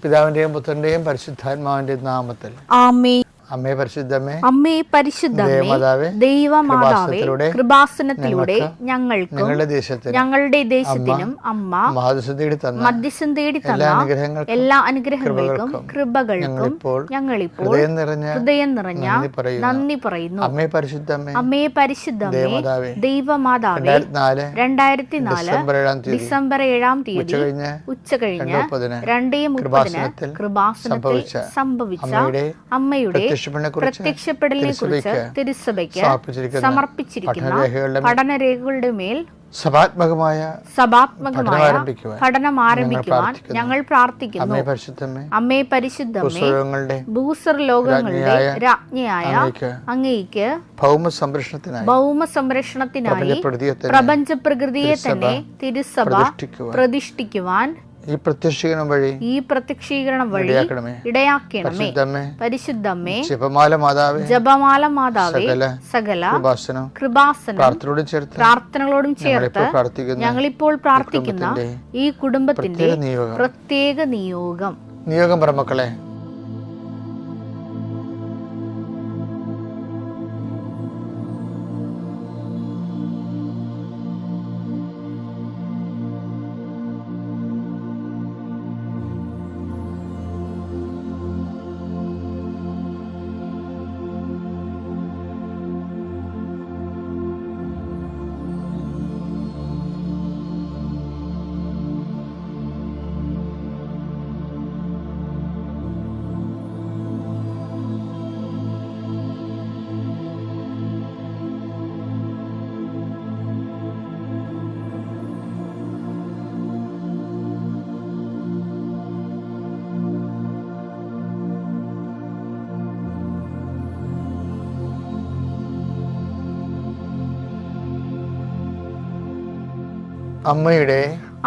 പിതാവിന്റെയും പുത്രന്റെയും പരിശുദ്ധാത്മാവിന്റെയും നാമത്തിൽ ആമേൻ. അമ്മേ പരിശുദ്ധമേ, അമ്മേ പരിശുദ്ധമേ, ദൈവമാതാവേ, കൃപാസനത്തിലൂടെ ഞങ്ങൾക്കും ഞങ്ങളുടെ ദേശത്തിനും അമ്മ മധ്യസ്ഥം തേടി തന്ന എല്ലാ അനുഗ്രഹങ്ങൾക്കും കൃപകൾക്കും ഞങ്ങളിപ്പോൾ ഹൃദയം നിറഞ്ഞ നന്ദി പറയുന്നു. അമ്മേ പരിശുദ്ധമേ, അമ്മേ പരിശുദ്ധമേ, ദൈവമാതാവേ, 2004 ഡിസംബർ 7 തീയതി ഉച്ചകഴിഞ്ഞ് 2:30 കൃപാസനത്തിൽ സംഭവിച്ച അമ്മയുടെ പ്രത്യക്ഷപ്പെടലിനെ കുറിച്ച് തിരുസഭയ്ക്ക് സമർപ്പിച്ചിരിക്കുന്ന പഠനരേഖകളുടെ മേൽ സഭാത്മകമായ പഠനം ആരംഭിക്കുവാൻ ഞങ്ങൾ പ്രാർത്ഥിക്കുന്നു. അമ്മേ പരിശുദ്ധമേ, ഭൂസ്വർലോകങ്ങളുടെ രാജ്ഞിയായ അങ്ങേയ്ക്ക് ഭൗമസംരക്ഷണത്തിനായി പ്രപഞ്ച പ്രകൃതിയെ തന്നെ തിരുസഭ പ്രതിഷ്ഠിക്കുവാൻ ഈ പ്രത്യക്ഷീകരണം വഴി ഇടയാക്കണമേ. പരിശുദ്ധമേ, ജപമാല മാതാവേ, സകല കൃപാസനം പ്രാർത്ഥനകളോടും ചേർത്ത് ഞങ്ങളിപ്പോൾ പ്രാർത്ഥിക്കുന്ന ഈ കുടുംബത്തിന്റെ പ്രത്യേക നിയോഗം പറമക്കളെ,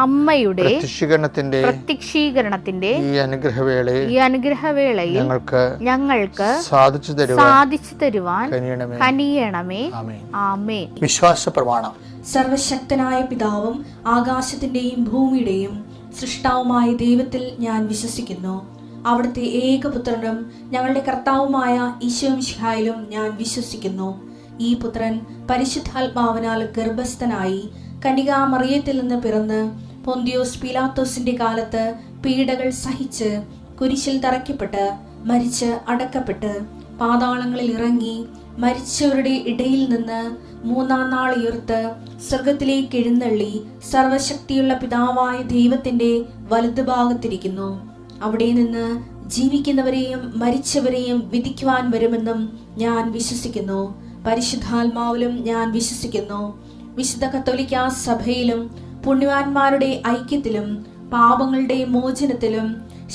അമ്മയുടെ പ്രത്യക്ഷീകരണത്തിന്റെ ഈ അനുഗ്രഹവേളയിൽ ഞങ്ങൾക്ക് സാധിച്ചു തരുവാൻ കനിയണമേ. ആമേൻ. വിശ്വാസ പ്രമാണം. സർവശക്തനായ പിതാവും ആകാശത്തിന്റെയും ഭൂമിയുടെയും സൃഷ്ടാവുമായ ദൈവത്തിൽ ഞാൻ വിശ്വസിക്കുന്നു. അവിടുത്തെ ഏകപുത്രനും ഞങ്ങളുടെ കർത്താവുമായ ഈശോമിശിഹായിലും ഞാൻ വിശ്വസിക്കുന്നു. ഈ പുത്രൻ പരിശുദ്ധാത്മാവിനാൽ ഗർഭസ്ഥനായി കന്യകാമറിയത്തിൽ നിന്ന് പിറന്ന് പൊന്തിയോസ് പീലാത്തോസിന്റെ കാലത്ത് പീഡകൾ സഹിച്ച് കുരിശിൽ തറയ്ക്കപ്പെട്ട് മരിച്ച് അടക്കപ്പെട്ട് പാതാളങ്ങളിൽ ഇറങ്ങി മരിച്ചവരുടെ ഇടയിൽ നിന്ന് 3-ാം നാൾ ഉയർത്ത് സ്വർഗത്തിലേക്ക് എഴുന്നള്ളി സർവശക്തിയുള്ള പിതാവായ ദൈവത്തിന്റെ വലതുഭാഗത്തിരിക്കുന്നു. അവിടെ നിന്ന് ജീവിക്കുന്നവരെയും മരിച്ചവരെയും വിധിക്കുവാൻ വരുമെന്നും ഞാൻ വിശ്വസിക്കുന്നു. പരിശുദ്ധാത്മാവിലും ഞാൻ വിശ്വസിക്കുന്നു. വിശുദ്ധ കത്തോലിക്കാ സഭയിലും പുണ്യവാന്മാരുടെ ഐക്യത്തിലും പാപങ്ങളുടെ മോചനത്തിലും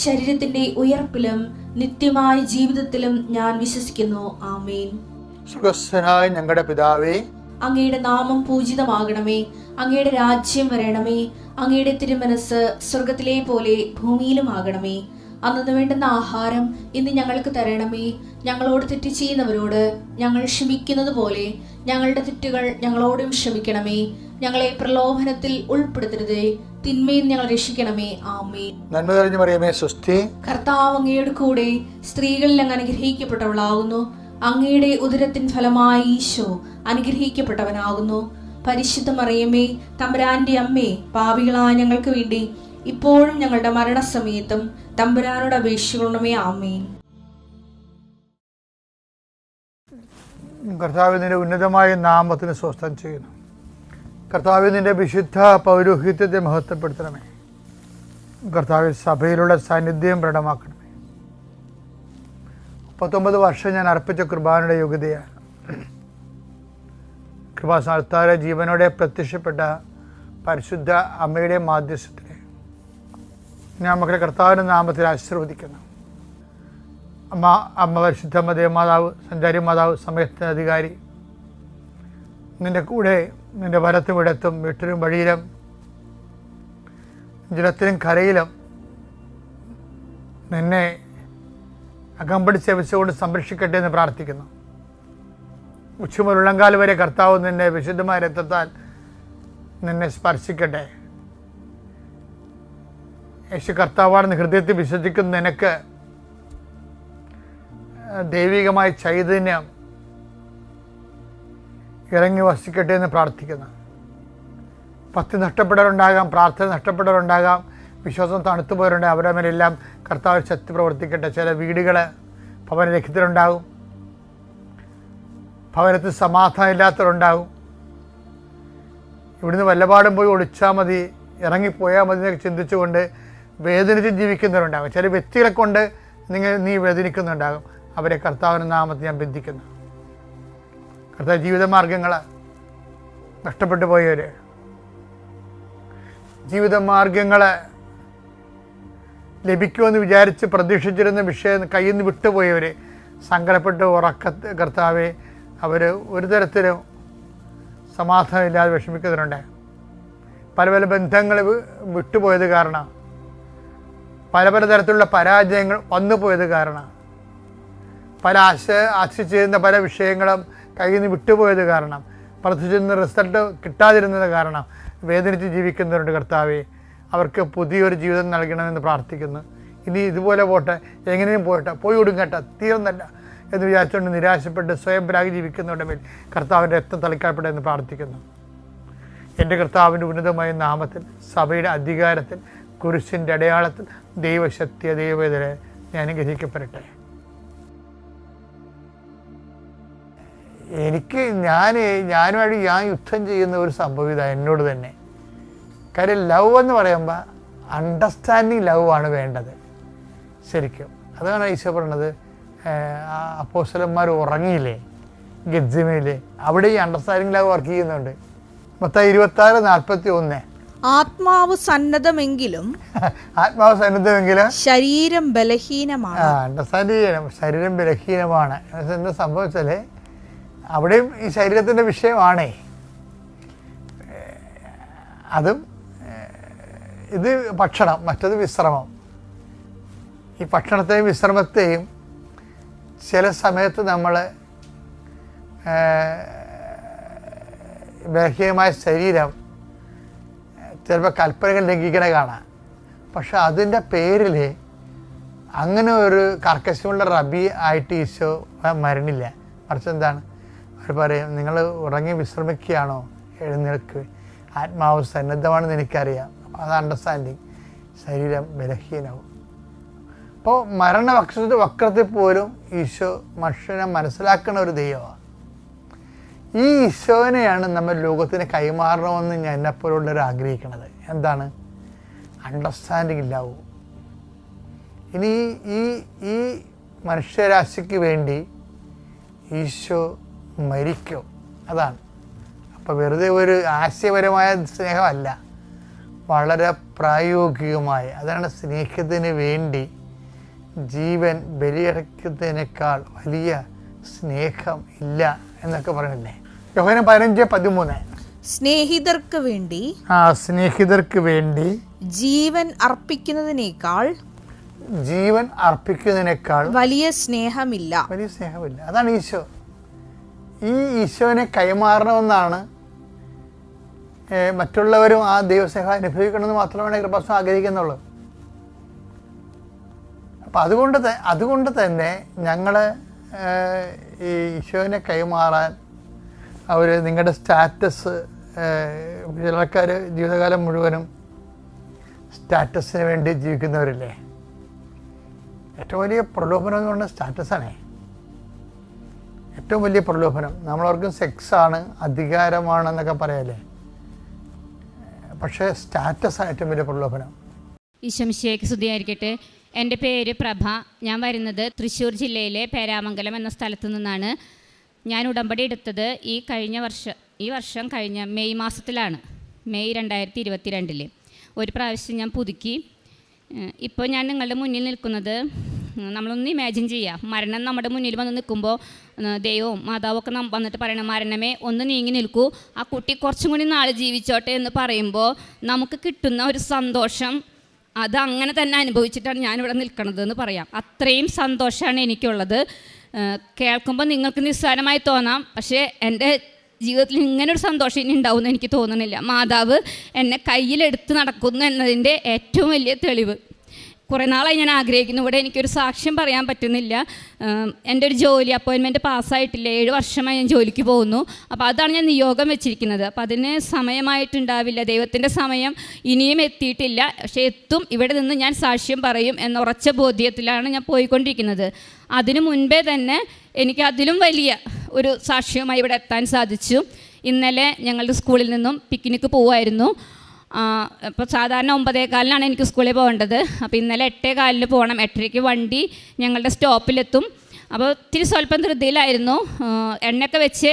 ശരീരത്തിന്റെ ഉയർപ്പിലും നിത്യമായ ജീവിതത്തിലും ഞാൻ വിശ്വസിക്കുന്നു. ആമേൻ. സ്വർഗ്ഗസ്ഥനായ ഞങ്ങളുടെ പിതാവേ, അങ്ങയുടെ നാമം പൂജിതമാകണമേ. അങ്ങയുടെ രാജ്യം വരണമേ. അങ്ങയുടെ തിരുമനസ് സ്വർഗത്തിലെ പോലെ ഭൂമിയിലും ആകണമേ. അന്നു വേണ്ടുന്ന ആഹാരം ഇന്ന് ഞങ്ങൾക്ക് തരണമേ. ഞങ്ങളോട് തെറ്റ് ചെയ്യുന്നവരോട് ഞങ്ങൾ ക്ഷമിക്കുന്നത് പോലെ ഞങ്ങളുടെ തെറ്റുകൾ ഞങ്ങളോടും ക്ഷമിക്കണമേ. ഞങ്ങളെ പ്രലോഭനത്തിൽ ഉൾപ്പെടുത്തരുതേ, തിന്മയിൽ ഞങ്ങൾ രക്ഷിക്കണമേ. ആമേൻ. നന്മ നിറഞ്ഞ മറിയമേ, സ്വസ്തി. കർത്താവ് അങ്ങയുടെ കൂടെ സ്ത്രീകളിൽ അങ്ങ് അനുഗ്രഹിക്കപ്പെട്ടവളാകുന്നു. അങ്ങയുടെ ഉദരത്തിൻ ഫലമായി ഈശോ അനുഗ്രഹിക്കപ്പെട്ടവനാകുന്നു. പരിശുദ്ധ മറിയമേ, തമ്പുരാന്റെ അമ്മേ, പാപികളായ ഞങ്ങൾക്ക് വേണ്ടി ഇപ്പോഴും ഞങ്ങളുടെ മരണസമയത്തും തമ്പുരാനോട് അപേക്ഷിക്കണമേ. ആമേൻ. കർത്താവ് നിന്റെ ഉന്നതമായ നാമത്തിന് സ്വസ്ഥം ചെയ്യുന്നു. കർത്താവ് നിന്റെ വിശുദ്ധ പൗരോഹിത്യത്തെ മഹത്വപ്പെടുത്തണമേ. കർത്താവ് സഭയിലുള്ള സാന്നിധ്യം പ്രകടമാക്കണമേ. 19 വർഷം ഞാൻ അർപ്പിച്ച കുർബാനയുടെ യോഗ്യതയാണ്. കൃപാസ്ഥാനത്താര ജീവനോടെ പ്രത്യക്ഷപ്പെട്ട പരിശുദ്ധ അമ്മയുടെ മാധ്യസ്ഥത്തിലെ ഞാൻ മക്കളെ കർത്താവിൻ്റെ നാമത്തിൽ ആശീർവദിക്കുന്നു. അമ്മ പരിശുദ്ധ ദേവമാതാവ്, സഞ്ചാരി മാതാവ്, സമയത്തിന് അധികാരി, നിന്റെ കൂടെ നിന്റെ വലത്തും ഇടത്തും വീട്ടിലും വഴിയിലും ജലത്തിലും കരയിലും നിന്നെ അകമ്പടി സേവിച്ചുകൊണ്ട് സംരക്ഷിക്കട്ടെ എന്ന് പ്രാർത്ഥിക്കുന്നു. ഉച്ചമുതൽ ഉള്ളങ്കാല് വരെ കർത്താവ് നിന്നെ വിശുദ്ധമായ രക്തത്താൽ നിന്നെ സ്പർശിക്കട്ടെ. യേശു കർത്താവാണെന്ന് ഹൃദയത്തിൽ വിശ്വസിക്കുന്ന നിനക്ക് ദൈവികമായ ചൈതന്യം ഇറങ്ങി വസിക്കട്ടെ എന്ന് പ്രാർത്ഥിക്കുന്നു. ഭക്തി നഷ്ടപ്പെട്ടവരുണ്ടാകാം, പ്രാർത്ഥന നഷ്ടപ്പെട്ടവരുണ്ടാകാം, വിശ്വാസം തണുത്തുപോയവരുണ്ട്. അവരുടെ മേലെല്ലാം കർത്താവ് ശക്തി പ്രവർത്തിക്കട്ടെ. ചില വീടുകൾ ഭവനരഹിതരുണ്ടാകും, ഭവനത്തിൽ സമാധാനം ഇല്ലാത്തവരുണ്ടാകും. ഇവിടുന്ന് വല്ലപാടും പോയി ഒളിച്ചാൽ മതി, ഇറങ്ങിപ്പോയാൽ മതി എന്നൊക്കെ ചിന്തിച്ചുകൊണ്ട് വേദനിച്ച് ജീവിക്കുന്നവരുണ്ടാകും. ചില വ്യക്തികളെ കൊണ്ട് നീ വേദനിക്കുന്നുണ്ടാകും. അവരെ കർത്താവിൻ്റെ നാമത്തിൽ ഞാൻ ബന്ധിക്കുന്നു. കർത്താവ് ജീവിതമാർഗങ്ങൾ നഷ്ടപ്പെട്ടു പോയവർ, ജീവിതമാർഗങ്ങൾ ലഭിക്കുമെന്ന് വിചാരിച്ച് പ്രതീക്ഷിച്ചിരുന്ന വിഷയം കയ്യിൽ നിന്ന് വിട്ടുപോയവർ, സങ്കടപ്പെട്ട് കർത്താവെ അവർ ഒരു തരത്തിലും സമാധാനമില്ലാതെ വിഷമിക്കുന്നവരുണ്ട്. പല പല ബന്ധങ്ങൾ വിട്ടുപോയത് കാരണം, പല പല തരത്തിലുള്ള പരാജയങ്ങൾ വന്നുപോയത് കാരണം, പല ആശിച്ചിരുന്ന പല വിഷയങ്ങളും കയ്യിൽ നിന്ന് വിട്ടുപോയത് കാരണം, പ്രതീക്ഷിച്ചിരുന്ന റിസൾട്ട് കിട്ടാതിരുന്നത് കാരണം വേദനിച്ച് ജീവിക്കുന്നവരുണ്ട്. കർത്താവെ അവർക്ക് പുതിയൊരു ജീവിതം നൽകണമെന്ന് പ്രാർത്ഥിക്കുന്നു. ഇനി ഇതുപോലെ പോട്ടെ, എങ്ങനെയും പോയി ഒടുങ്ങട്ടെ, തീർന്നല്ല എന്ന് വിചാരിച്ചുകൊണ്ട് നിരാശപ്പെട്ട് സ്വയം പരാഗി ജീവിക്കുന്നവരുടെ മേൽ കർത്താവിൻ്റെ രക്തം തളിക്കപ്പെടട്ടെ എന്ന് പ്രാർത്ഥിക്കുന്നു. എൻ്റെ കർത്താവിൻ്റെ ഉന്നതമായ നാമത്തിൽ, സഭയുടെ അധികാരത്തിൽ, കുരിശിൻ്റെ അടയാളത്തിൽ, ദൈവശക്തിയ ദൈവവേദന ഞാൻ അനുഗ്രഹിക്കപ്പെടട്ടെ. ഞാനുമായിട്ട് ഞാൻ യുദ്ധം ചെയ്യുന്ന ഒരു സംഭവം ഇതാണ് എന്നോട് തന്നെ. കാര്യം ലവ് എന്ന് പറയുമ്പോൾ അണ്ടർസ്റ്റാൻഡിങ് ലവ് ആണ് വേണ്ടത് ശരിക്കും. അതാണ് ഈശോ പറഞ്ഞത്, അപ്പോസ്തലന്മാർ ഉറങ്ങിയില്ലേ ഗെത്സമേനിൽ, അവിടെ ഈ അണ്ടർസ്റ്റാൻഡിങ് ലവ് വർക്ക് ചെയ്യുന്നുണ്ട്. മത്തായി 26:41. ആത്മാവ് സന്നദ്ധമെങ്കിലും ശരീരം ബലഹീനമാണ്. അണ്ടർസ്റ്റാൻഡ് ചെയ്യണം, ശരീരം ബലഹീനമാണ്. എന്താ സംഭവിച്ചാൽ അവിടെയും ഈ ശരീരത്തിൻ്റെ വിഷയമാണേ. അതും ഇത് ഭക്ഷണം, മറ്റത് വിശ്രമം. ഈ ഭക്ഷണത്തെയും വിശ്രമത്തെയും ചില സമയത്ത് നമ്മൾ ബലഹീനമായ ശരീരം ചിലപ്പോൾ കൽപ്പനകൾ ലംഘിക്കണ കാണാം. പക്ഷെ അതിൻ്റെ പേരിൽ അങ്ങനെ ഒരു കർക്കശമുള്ള റബി ആയിട്ട് ഈശോ മരണില്ല. മറിച്ച് എന്താണ് അവർ പറയും, നിങ്ങൾ ഉറങ്ങി വിശ്രമിക്കുകയാണോ, എഴുന്നേൽക്ക്, ആത്മാവ് സന്നദ്ധമാണെന്ന് എനിക്കറിയാം. അപ്പോൾ അത് അണ്ടർസ്റ്റാൻഡിങ്, ശരീരം ബലഹീനവും. അപ്പോൾ വക്രത്തിൽ പോലും ഈശോ മനുഷ്യനെ മനസ്സിലാക്കുന്ന ഒരു ദൈവമാണ്. ഈ ഈശോനെയാണ് നമ്മൾ ലോകത്തിന് കൈമാറണമെന്ന് ഞാൻ എന്നെപ്പോലുള്ളവർ ആഗ്രഹിക്കുന്നത്. എന്താണ്? അണ്ടർസ്റ്റാൻഡിങ് ഇല്ലാവും. ഇനി ഈ മനുഷ്യരാശിക്ക് വേണ്ടി ഈശോ മരിക്കും. അതാണ്. അപ്പോൾ വെറുതെ ഒരു ആശയപരമായ സ്നേഹമല്ല, വളരെ പ്രായോഗികമായ. അതാണ് സ്നേഹത്തിന് വേണ്ടി ജീവൻ ബലിയടക്കുന്നതിനേക്കാൾ വലിയ സ്നേഹം ഇല്ല എന്നൊക്കെ പറയണില്ലേ. യോഹന്നാൻ 15:13. സ്നേഹിതർക്ക് വേണ്ടി ജീവൻ അർപ്പിക്കുന്നതിനേക്കാൾ വലിയ സ്നേഹമില്ല. അതാണ് ഈശോ. ഈ ഈശോനെ കൈമാറണമെന്നാണ് മറ്റുള്ളവരും ആ ദൈവസ്നേഹം അനുഭവിക്കണമെന്ന് മാത്രമാണ് കൃപാസനം ആഗ്രഹിക്കുന്നുള്ളൂ. അപ്പം അതുകൊണ്ട് തന്നെ ഞങ്ങൾ ഈ ഈശോനെ കൈമാറാൻ നിങ്ങളുടെ സ്റ്റാറ്റസ്, ചില ആൾക്കാർ ജീവിതകാലം മുഴുവനും സ്റ്റാറ്റസിന് വേണ്ടി ജീവിക്കുന്നവരില്ലേ. ഏറ്റവും വലിയ പ്രലോഭനം എന്ന് പറഞ്ഞാൽ സ്റ്റാറ്റസാണേ. ഏറ്റവും വലിയ പ്രലോഭനം. നമ്മളവർക്കും സെക്സാണ്, അധികാരമാണെന്നൊക്കെ പറയല്ലേ. പക്ഷേ സ്റ്റാറ്റസാണ് ഏറ്റവും വലിയ പ്രലോഭനം. ഈശോമിശിഹായ്ക്ക് സ്തുതിയായിരിക്കട്ടെ. എൻ്റെ പേര് പ്രഭ. ഞാൻ വരുന്നത് തൃശ്ശൂർ ജില്ലയിലെ പേരാമംഗലം എന്ന സ്ഥലത്തു നിന്നാണ്. ഞാൻ ഉടമ്പടി എടുത്തത് ഈ വർഷം കഴിഞ്ഞ മെയ് മാസത്തിലാണ്. മെയ് 2022 ഒരു പ്രാവശ്യം ഞാൻ പുതുക്കി. ഇപ്പോൾ ഞാൻ നിങ്ങളുടെ മുന്നിൽ നിൽക്കുന്നത്, നമ്മളൊന്ന് ഇമാജിൻ ചെയ്യുക, മരണം നമ്മുടെ മുന്നിൽ വന്ന് നിൽക്കുമ്പോൾ ദൈവവും മാതാവും ഒക്കെ വന്നിട്ട് പറയണം, മരണമേ ഒന്ന് നീങ്ങി നിൽക്കൂ, ആ കുട്ടി കുറച്ചും കൂടി നാൾ ജീവിച്ചോട്ടെ എന്ന് പറയുമ്പോൾ നമുക്ക് കിട്ടുന്ന ഒരു സന്തോഷം, അത് അങ്ങനെ തന്നെ അനുഭവിച്ചിട്ടാണ് ഞാനിവിടെ നിൽക്കുന്നത് എന്ന് പറയാം. അത്രയും സന്തോഷമാണ് എനിക്കുള്ളത്. കേൾക്കുമ്പോൾ നിങ്ങൾക്ക് നിസ്സാരമായി തോന്നാം, പക്ഷേ എൻ്റെ ജീവിതത്തിൽ ഇങ്ങനൊരു സന്തോഷം ഇനി ഉണ്ടാവുമെന്ന് എനിക്ക് തോന്നുന്നില്ല. മാതാവ് എന്നെ കയ്യിലെടുത്ത് നടക്കുന്നു എന്നതിൻ്റെ ഏറ്റവും വലിയ തെളിവ്. കുറേ നാളായി ഞാൻ ആഗ്രഹിക്കുന്നു, ഇവിടെ എനിക്കൊരു സാക്ഷ്യം പറയാൻ പറ്റുന്നില്ല. എൻ്റെ ഒരു ജോലി അപ്പോയിൻമെൻറ്റ് പാസ്സായിട്ടില്ല, 7 വർഷമായി ഞാൻ ജോലിക്ക് പോകുന്നു. അപ്പോൾ അതാണ് ഞാൻ നിയോഗം വെച്ചിരിക്കുന്നത്. അപ്പോൾ അതിന് സമയമായിട്ടുണ്ടാവില്ല, ദൈവത്തിൻ്റെ സമയം ഇനിയും എത്തിയിട്ടില്ല, പക്ഷേ എത്തും. ഇവിടെ നിന്ന് ഞാൻ സാക്ഷ്യം പറയും എന്ന ഉറച്ച ബോധ്യത്തിലാണ് ഞാൻ പോയിക്കൊണ്ടിരിക്കുന്നത്. അതിനു മുൻപേ തന്നെ എനിക്ക് അതിലും വലിയ ഒരു സാക്ഷ്യവുമായി ഇവിടെ എത്താൻ സാധിച്ചു. ഇന്നലെ ഞങ്ങളുടെ സ്കൂളിൽ നിന്നും പിക്നിക്ക് പോവുമായിരുന്നു. അപ്പോൾ സാധാരണ 9:15 എനിക്ക് സ്കൂളിൽ പോകേണ്ടത്. അപ്പോൾ ഇന്നലെ 8:15 പോകണം. 8:30 വണ്ടി ഞങ്ങളുടെ സ്റ്റോപ്പിലെത്തും. അപ്പോൾ ഇത്തിരി സ്വല്പം ധൃതിയിലായിരുന്നു. എണ്ണയൊക്കെ വെച്ച്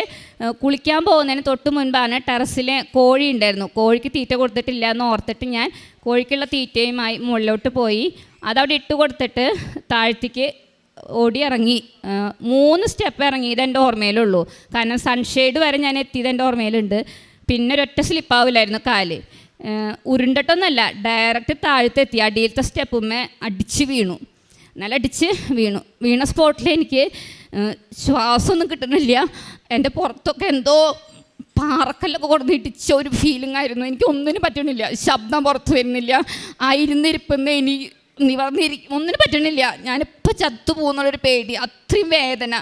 കുളിക്കാൻ പോകുന്നതിന് തൊട്ട് മുൻപാണ് ടെറസിൽ കോഴി ഉണ്ടായിരുന്നു. കോഴിക്ക് തീറ്റ കൊടുത്തിട്ടില്ല എന്ന് ഓർത്തിട്ട് ഞാൻ കോഴിക്കുള്ള തീറ്റയുമായി മുകളിലോട്ട് പോയി. അതവിടെ ഇട്ട് കൊടുത്തിട്ട് താഴത്തേക്ക് ഓടി ഇറങ്ങി. 3 സ്റ്റെപ്പ് ഇറങ്ങി, ഇതെൻ്റെ ഓർമ്മയിലുള്ളൂ. കാരണം സൺഷെയ്ഡ് വരെ ഞാൻ എത്തിയത് എൻ്റെ ഓർമ്മയിലുണ്ട്. പിന്നെ ഒരൊറ്റ സ്ലിപ്പാവില്ലായിരുന്നു കാല്. ഉരുണ്ടിട്ടൊന്നുമല്ല, ഡയറക്റ്റ് താഴത്തെത്തി. അടിയിലത്തെ സ്റ്റെപ്പുമ്മേ അടിച്ച് വീണു, നല്ല അടിച്ച് വീണ സ്പോട്ടിൽ എനിക്ക് ശ്വാസമൊന്നും കിട്ടുന്നില്ല. എൻ്റെ പുറത്തൊക്കെ എന്തോ പാറക്കല്ലൊക്കെ കൊടുത്ത് ഇടിച്ച ഒരു ഫീലിംഗ് ആയിരുന്നു. എനിക്ക് ഒന്നിനും പറ്റണില്ല, ശബ്ദം പുറത്ത് വരുന്നില്ല, ഇരുന്നിരിപ്പുന്ന ഇനി ഒന്നിനും പറ്റണില്ല. ഞാനിപ്പോൾ ചത്തുപോകുന്നുള്ളൊരു പേടി, അത്രയും വേദന.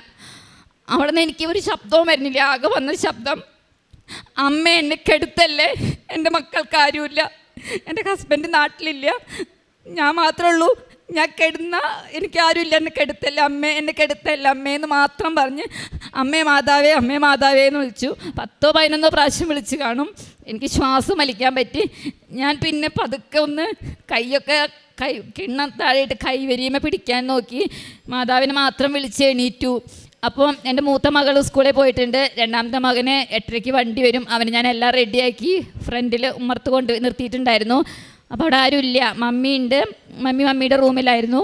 അവിടെ നിന്ന് എനിക്ക് ഒരു ശബ്ദവും വരുന്നില്ല. ആകെ വന്ന ശബ്ദം, അമ്മ എന്നെ കെടുത്തല്ലേ, എൻ്റെ മക്കൾക്ക് ആരുമില്ല, എൻ്റെ ഹസ്ബൻഡ് നാട്ടിലില്ല, ഞാൻ മാത്രമേ ഉള്ളൂ, ഞാൻ കിടന്ന എനിക്കാരുമില്ല, എന്നെ കെടുത്തല്ല അമ്മേ, എന്നെ കെടുത്തല്ല അമ്മേന്ന് മാത്രം പറഞ്ഞ് അമ്മേ മാതാവേ എന്ന് വിളിച്ചു. 10-11 പ്രാവശ്യം വിളിച്ച് കാണും. എനിക്ക് ശ്വാസം വലിക്കാൻ പറ്റി. ഞാൻ പിന്നെ പതുക്കെ ഒന്ന് കൈയൊക്കെ കിണ്ണം താഴെയിട്ട് കൈ വരിയുമേ പിടിക്കാൻ നോക്കി. മാതാവിനെ മാത്രം വിളിച്ച് എണീറ്റു. അപ്പോൾ എൻ്റെ മൂത്ത മകൾ സ്കൂളിൽ പോയിട്ടുണ്ട്. രണ്ടാമത്തെ മകന് 8:30 വണ്ടി വരും. അവന് ഞാൻ എല്ലാം റെഡിയാക്കി ഫ്രണ്ടിൽ ഉമ്മർത്ത് കൊണ്ട് നിർത്തിയിട്ടുണ്ടായിരുന്നു. അപ്പോൾ അവിടെ ആരുമില്ല, മമ്മിയുണ്ട്. മമ്മിയുടെ റൂമിലായിരുന്നു.